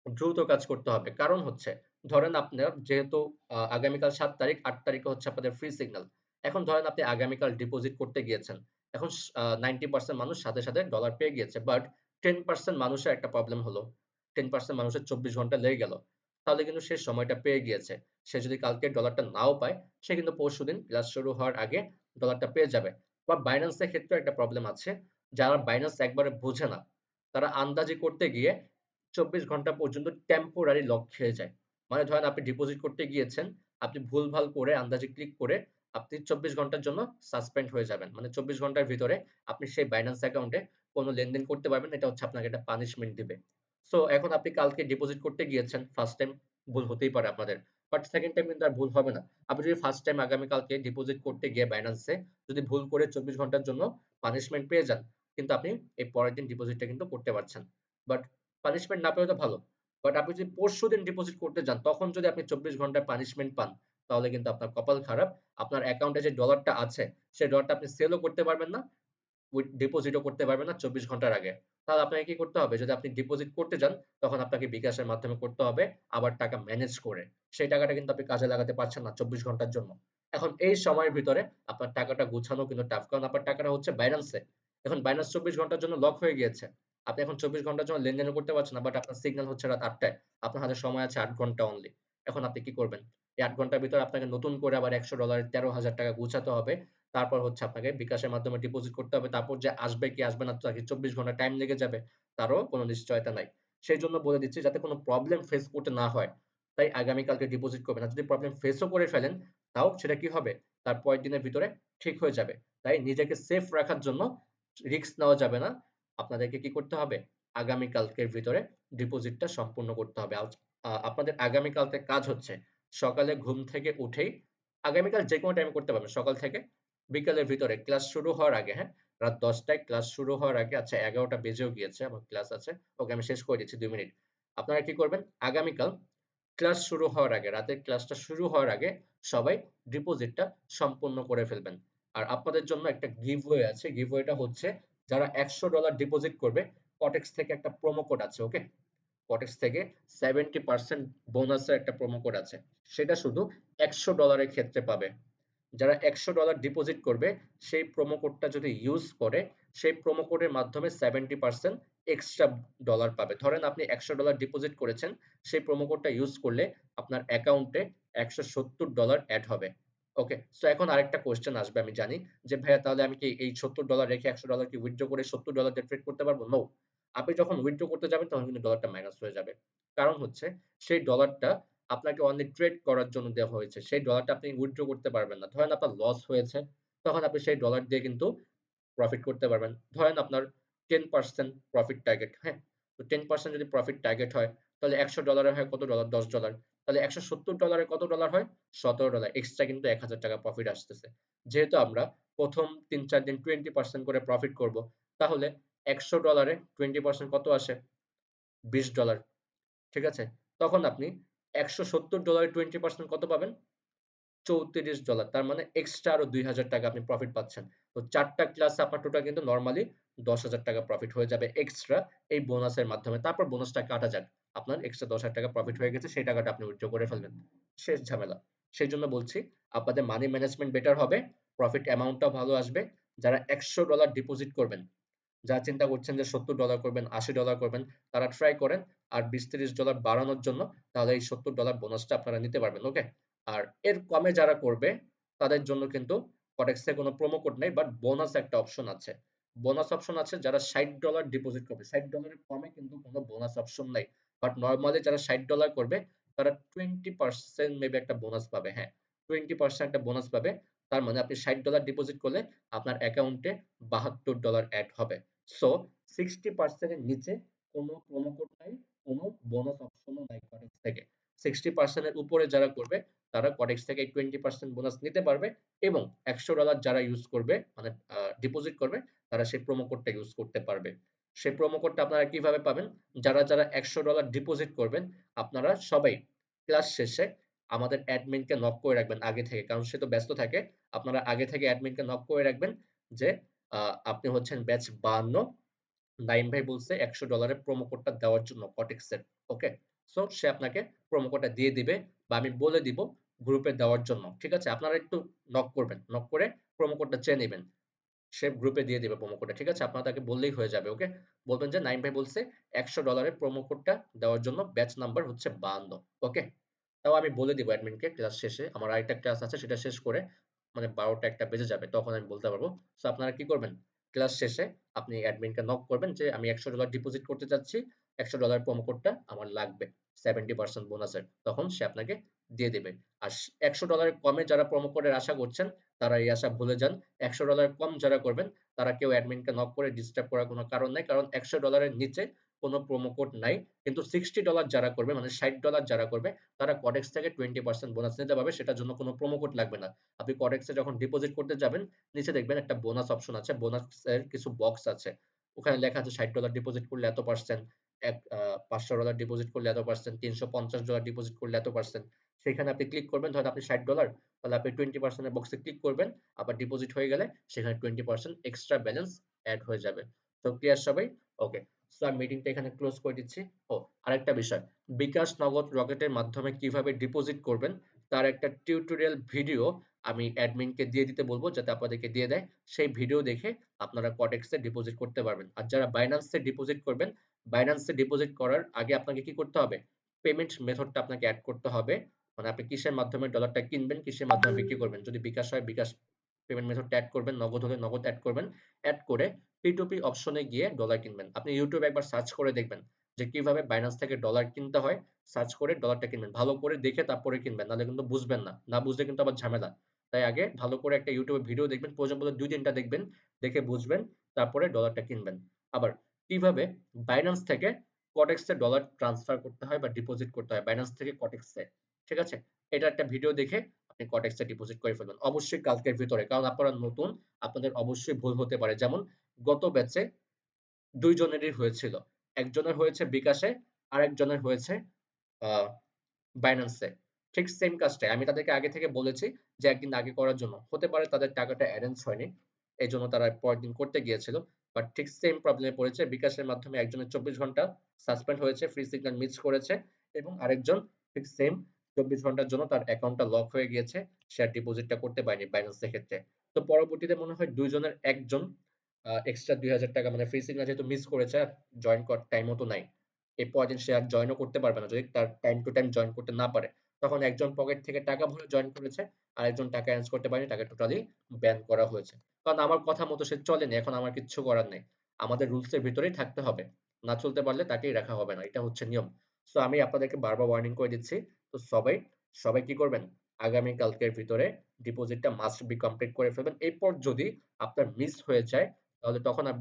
দ্রুত কাজ করতে হবে। কারণ হচ্ছে ধরেন আপনার যেহেতু আগামীকাল ৭ তারিখ, ৮ তারিখে হচ্ছে আপনাদের ফ্রি সিগন্যাল। এখন ধরেন আপনি আগামীকাল ডিপোজিট করতে গিয়েছেন। এখন 90% মানুষ সাথে, সাথে ডলার পেয়ে গিয়েছে। বাট 10% মানুষের একটা প্রবলেম হলো। 10% মানুষের ২৪ ঘন্টা লেগে গেল। তাহলে কিন্তু সে সময়টা পেয়ে গিয়েছে। সে যদি কালকে ডলারটা নাও পায়, সে কিন্তু পরশুদিন ক্লাস শুরু হওয়ার আগে ডলারটা পেয়ে যাবে। বা Binance এর ক্ষেত্রেও একটা প্রবলেম আছে। যারা Binance একবারে বোঝে না, তারা আন্দাজি করতে গিয়ে ২৪ ঘন্টা পর্যন্ত টেম্পোরারি লক খেয়ে যায়। মানে ধরেন আপনি ডিপোজিট করতে গিয়েছেন, আপনি ভুলভাল করে আন্দাজে ক্লিক করে আপনি ২৪ ঘন্টার জন্য সাসপেন্ড হয়ে যাবেন। মানে ২৪ ঘন্টার ভিতরে আপনি সেই Binance অ্যাকাউন্টে কোন লেনদেন করতে পারবেন না। এটা হচ্ছে আপনাকে একটা পানিশমেন্ট দিবে। সো এখন আপনি কালকে ডিপোজিট করতে গিয়েছেন, ফার্স্ট টাইম ভুল হতেই পারে আপনাদের। বাট সেকেন্ড টাইম কিন্তু আর ভুল হবে না। আপনি যদি ফার্স্ট টাইম আগামীকালকে ডিপোজিট করতে গিয়ে Binance এ যদি ভুল করে ২৪ ঘন্টার জন্য পানিশমেন্ট পেয়ে যান, কিন্তু আপনি এই পরের দিন ডিপোজিটটা কিন্তু করতে পারছেন। বাট পানিশমেন্ট না পেলে তো ভালো। বাট আপনি যদি পরশুদিন ডিপোজিট করতে যান, তখন যদি আপনি ২৪ ঘন্টার পানিশমেন্ট পান, তাহলে কিন্তু আপনার কপাল খারাপ। আপনার অ্যাকাউন্টে যে ডলারটা আছে, সেই ডলারটা আপনি সেলও করতে পারবেন না, ডিপোজিটও করতে পারবেন না ২৪ ঘন্টার আগে। তাহলে আপনাকে কি করতে হবে? যদি আপনি ডিপোজিট করতে যান, তখন আপনাকে বিকাশের মাধ্যমে করতে হবে, আবার টাকা ম্যানেজ করে। সেই টাকাটা কিন্তু আপনি কাজে লাগাতে পারছেন না ২৪ ঘন্টার জন্য। এখন এই সময়ের ভিতরে আপনার টাকাটা গুছানো কিন্তু টাফ। কারণ আপনার টাকাটা হচ্ছে Binance এ। এখন Binance ২৪ ঘন্টার জন্য লক হয়ে গিয়েছে। আপনি এখন ২৪ ঘন্টার জন্য লেনদেনও করতে পারছেন না। বাট আপনার সিগন্যাল হচ্ছে রাত ৮ টায়। আপনার হাতে সময় আছে ৮ ঘন্টা অনলি। এখন আপনি কি করবেন? এই ৮ ঘন্টার ভিতরে আপনাকে নতুন করে আবার $১০০ ৳১৩,০০০ গুছাতে হবে। তারপর হচ্ছে আপনাকে বিকাশের মাধ্যমে ডিপোজিট করতে হবে। তারপর যে আসবে কি আসবে না তাকে ২৪ ঘন্টা টাইম লেগে যাবে। তারও কোন নিশ্চয়তা নাই। সেইজন্য বলে দিচ্ছি যাতে কোন প্রবলেম ফেস করতে না হয়। তাই আগামীকালকে ডিপোজিট করবেন। আর যদি প্রবলেম ফেসও করে ফেলেন, তাও সেটা কি হবে? তার পরের দিনের ভিতরে ঠিক হয়ে যাবে। তাই নিজেকে সেফ রাখার জন্য রিস্ক নেওয়া যাবে না। আপনাদেরকে কি করতে হবে? আগামীকালকের ভিতরে ডিপোজিটটা সম্পূর্ণ করতে হবে। আপনাদের আগামীকালকে কাজ হচ্ছে সকালে ঘুম থেকে উঠেই আগামীকাল যেকোনো টাইমে করতে পারবেন। সকাল থেকে বিকালের ভিতরে ক্লাস শুরু হওয়ার আগে, হ্যাঁ? রাত ১০ টায় ক্লাস শুরু হওয়ার আগে, আচ্ছা ১১ টা বেজেও গিয়েছে, আমার ক্লাস আছে। ওকে আমি শেষ করে দিচ্ছি ২ মিনিট। আপনারা কি করবেন? আগামীকাল ক্লাস শুরু হওয়ার আগে, রাতের ক্লাসটা শুরু হওয়ার আগে সবাই ডিপোজিটটা সম্পূর্ণ করে ফেলবেন। আর আপনাদের জন্য একটা গিভওয়ে আছে। গিভওয়েটা হচ্ছে যারা $১০০ ডিপোজিট করবে, কটেক্স থেকে একটা প্রোমো কোড আছে, ওকে? কটেক্স থেকে 70% বোনাসের একটা প্রোমো কোড আছে। সেটা শুধু $১০০ এর ক্ষেত্রে পাবে। যারা $১০০ ডিপোজিট করবে সেই প্রোমো কোডটা যদি ইউজ করে, সেই প্রোমো কোডের মাধ্যমে 70% এক্সট্রা ডলার পাবে। ধরেন আপনি $১০০ ডিপোজিট করেছেন, সেই প্রোমো কোডটা ইউজ করলে আপনার অ্যাকাউন্টে $১৭০ এড হবে। ওকে? সো এখন আরেকটা কোয়েশ্চেন আসবে আমি জানি যে, "ভাইয়া তাহলে আমি কি এই $৭০ রেখে $১০০ কি উইথড্র করে $৭০ দিয়ে ট্রেড করতে পারবো?" নো। আপনি যখন উইথড্র করতে যাবেন তখন কিন্তু ডলারটা মাইনাস হয়ে যাবে। কারণ হচ্ছে সেই ডলারটা আপনাকে অনলি ট্রেড করার জন্য দেওয়া হয়েছে। সেই ডলারটা আপনি উইথড্র করতে পারবেন না। ধরেন আপনার লস হয়েছে, তখন আপনি সেই ডলার দিয়ে কিন্তু প্রফিট করতে পারবেন। ধরেন আপনার 10% প্রফিট টার্গেট, হ্যাঁ? তো 10% যদি প্রফিট টার্গেট হয়, তাহলে $১০০ এর হয় কত ডলার? $১০। তাহলে $১৭০ এর কত ডলার হয়? $১৭। এক্সট্রা কিন্তু ৳১,০০০ প্রফিট আসতেছে। যেহেতু আমরা ১ম ৩-৪ দিন 20% করে প্রফিট করব, তাহলে $১০০ এ 20% কত আসে? $২০। ঠিক আছে? তখন আপনি $১৭০ এ 20% কত পাবেন? $৩৪। তার মানে এক্সট্রা আরো ৳২,০০০ আপনি প্রফিট পাচ্ছেন। তো ৪ টা ক্লাসে আপনার টোটাল কিন্তু নরমালি ৳১০,০০০ প্রফিট হয়ে যাবে এক্সট্রা এই বোনাসের মাধ্যমে। তারপর বোনাসটা কাটা যাক। আপনার এক্সট্রা ৳১০,০০০ প্রফিট হয়ে গেছে, সেই টাকাটা আপনি উইথড্র করে ফেলবেন। শেষ ঝামেলা। সেইজন্য বলছি আপনাদের মানি ম্যানেজমেন্ট বেটার হবে, প্রফিট অ্যামাউন্টটাও ভালো আসবে। যারা $১০০ ডিপোজিট করবেন, যারা চিন্তা করছেন যে $70 করবেন, $80 করবেন, তারা ট্রাই করেন আর $20-30 বাড়ানোর জন্য, তাহলে এই $70 বোনাসটা আপনারা নিতে পারবেন। ওকে? আর এর কমে যারা করবে তাদের জন্য কিন্তু কটেক্সে কোনো প্রোমো কোড নাই, বাট বোনাস একটা অপশন আছে। বোনাস অপশন আছে যারা $60 ডিপোজিট করবে। $60 এর কমে কিন্তু কোনো বোনাস অপশন নাই। বাট নরমালি যারা $60 করবে তারা 20% মেবি একটা বোনাস পাবে। হ্যাঁ, 20% একটা বোনাস পাবে। তার মানে আপনি $60 ডিপোজিট করলে আপনার অ্যাকাউন্টে $72 এড হবে। সো 60% এর নিচে কোনো প্রোমো কোড নাই, কোনো বোনাস অপশনও নাই কটেক্স থেকে। 60% এর উপরে যারা করবে তারা কটেক্স থেকে 20% বোনাস নিতে পারবে এবং $100 যারা ইউজ করবে মানে ডিপোজিট করবে তারা সেই প্রোমো কোডটা ইউজ করতে পারবে। সেই প্রোমো কোডটা আপনারা কিভাবে পাবেন? যারা $100 ডিপোজিট করবেন আপনারা সবাই ক্লাস শেষে আমাদের অ্যাডমিনকে নক করে রাখবেন আগে থেকে, কারণ সে তো ব্যস্ত থাকে। আপনারা আগে থেকে অ্যাডমিনকে নক করে রাখবেন যে আপনি হচ্ছেন ব্যাচ 52, নাইম ভাই বলছে $100 এর প্রোমো কোডটা দেওয়ার জন্য কটেক্সের। ওকে? সো সে আপনাকে প্রোমো কোডটা দিয়ে দিবে বা আমি বলে দিব গ্রুপে দেওয়ার জন্য। ঠিক আছে? আপনারা একটু নক করবেন। নক করে প্রোমো কোডটা চেয়ে নিবেন। সে গ্রুপে দিয়ে দিবে প্রোমো কোডটা। ঠিক আছে? আপনারা তাকে বললেই হয়ে যাবে। ওকে? বলবেন যে নাইম ভাই বলছে $100 এর প্রোমো কোডটা দেওয়ার জন্য, ব্যাচ নাম্বার হচ্ছে 52। ওকে? তাও আমি বলে দিব অ্যাডমিনকে ক্লাস শেষে। আমার আরেকটা ক্লাস আছে সেটা শেষ করে মানে 12টা 1টা বেজে যাবে। তখন আমি বলতে পারবো। সো আপনারা কি করবেন? ক্লাস শেষে আপনি অ্যাডমিনকে নক করবেন যে আমি $100 ডিপোজিট করতে চাচ্ছি। $100 প্রোমো কোডটা আমার লাগবে 70% বোনাসের। তখন সে আপনাকে দিয়ে দিবে। আর $100 কমে যারা প্রোমো কোডের আশা করছেন তারা এই আশা ভুলে যান। $100 কম যারা করবেন তারা কেউ অ্যাডমিনকে নক করে ডিস্টার্ব করার কোনো কারণ নাই। কারণ $100 এর নিচে কোনো প্রোমো কোড নাই। কিন্তু $60 যারা করবে মানে $60 যারা করবে তারা কডেক্স থেকে 20% বোনাস নিতে পারবে। সেটার জন্য কোনো প্রোমো কোড লাগবে না। আপনি কডেক্সে যখন ডিপোজিট করতে যাবেন, নিচে দেখবেন একটা বোনাস অপশন আছে। বোনাসের কিছু বক্স আছে। ওখানে লেখা আছে $60 ডিপোজিট করলে এত পার্সেন্ট, $500 ডিপোজিট করলে এত পার্সেন্ট, $350 ডিপোজিট করলে এত পার্সেন্ট। সেখানে আপনি ক্লিক করবেন। ধরেন আপনি $60, তাহলে আপনি 20% এর বক্সে ক্লিক করবেন। আবার ডিপোজিট হয়ে গেলে সেখানে 20% এক্সট্রা ব্যালেন্স এড হয়ে যাবে। তো ক্লিয়ার সবাই? ওকে। সো আমি মিটিংটা এখানে ক্লোজ করে দিচ্ছি। আরেকটা বিষয়, বিকাশ নগদ রকেটের মাধ্যমে কিভাবে ডিপোজিট করবেন তার একটা টিউটোরিয়াল ভিডিও আমি অ্যাডমিনকে দিয়ে দিতে বলবো যাতে আপনাদেরকে দিয়ে দেয়। সেই ভিডিও দেখে আপনারা কটেক্সে ডিপোজিট করতে পারবেন। আর যারা বাইন্যান্সে ডিপোজিট করবেন, বাইন্যান্সে ডিপোজিট করার আগে আপনাকে কি করতে হবে? পেমেন্ট মেথডটা আপনাকে এড করতে হবে। মানে আপনি কিসের মাধ্যমে ডলারটা কিনবেন, কিসের মাধ্যমে বিক্রি করবেন। যদি বিকাশ হয় বিকাশ পেমেন্ট মেথডটা এড করবেন, নগদ হলে নগদ এড করবেন। এড করে P2P অপশনে গিয়ে ডলার কিনবেন। আপনি ইউটিউবে একবার সার্চ করে দেখবেন যে কিভাবে বাইন্যান্স থেকে ডলার কিনতে হয়। সার্চ করে ডলারটা কিনবেন। ভালো করে দেখে তারপরে কিনবেন। নাহলে কিন্তু বুঝবেন না। না বুঝলে কিন্তু আবার ঝামেলা। তাই আগে ভালো করে একটা ইউটিউবে ভিডিও দেখবেন। প্রয়োজন পড়লে ২-৩ টা দেখবেন। দেখে বুঝবেন। তারপরে ডলারটা কিনবেন। আবার কিভাবে বাইন্যান্স থেকে কটেক্সে ডলার ট্রান্সফার করতে হয় বা ডিপোজিট করতে হয় বাইন্যান্স থেকে কটেক্সে। ঠিক আছে? এটা একটা ভিডিও দেখে আপনি কটেক্সে ডিপোজিট করে ফেলবেন। অবশ্যই কালকের ভিতরে। কারণ আপনারা নতুন, আপনাদের অবশ্যই ভুল হতে পারে। যেমন গত ব্যাচে ২ জনেরই হয়েছিল। একজনের হয়েছে বিকাশে, আরেকজনের হয়েছে আ বাইন্যান্সে। ঠিক সেম কাজটাই। আমি তাদেরকে আগে থেকে বলেছি যে একদিন আগে করার জন্য। হতে পারে তাদের টাকাটা এরেঞ্জ হয়নি। এজন্য তারা পরের দিন করতে গিয়েছিল। বাট ঠিক সেম প্রবলেম এ পড়েছে। বিকাশের মাধ্যমে একজনের ২৪ ঘন্টা সাসপেন্ড হয়েছে, ফ্রি সিগন্যাল মিস করেছে এবং আরেকজন ঠিক সেম ২৪ ঘন্টার জন্য তার অ্যাকাউন্টটা লক হয়ে গিয়েছে। সে আর ডিপোজিটটা করতে পারেনি বাইন্যান্সের ক্ষেত্রে। তো পরবর্তীতে মনে হয় ২ জনের একজন এক্সট্রা ৳২,০০০ মানে ফ্রি সিগন্যাল যেহেতু মিস করেছে আর জয়েন করার টাইমও তো নাই। এর পরের দিন সে আর জয়েনও করতে পারবে না যদি তার টাইম টু টাইম জয়েন করতে না পারে। তখন একজন পকেট থেকে টাকা ভরে জয়েন করেছে, আরেকজন টাকা এরেঞ্জ করতে পারেনি, তাকে টোটালি ব্যান করা হয়েছে। কারণ আমার কথা মতো সে চলেনি, এখন আমার কিচ্ছু করার নেই। আমাদের রুলস এর ভিতরেই থাকতে হবে। না চলতে পারলে তাকেই রাখা হবে না। এটা হচ্ছে নিয়ম। সো আমি আপনাদেরকে বারবার ওয়ার্নিং করে দিচ্ছি। তো সবাই কি করবেন? আগামী কালকের ভিতরে ডিপোজিটটা মাস্ট বি কমপ্লিট করে ফেলবেন। এরপর যদি আপনার মিস হয়ে যায় তাহলে তখন আর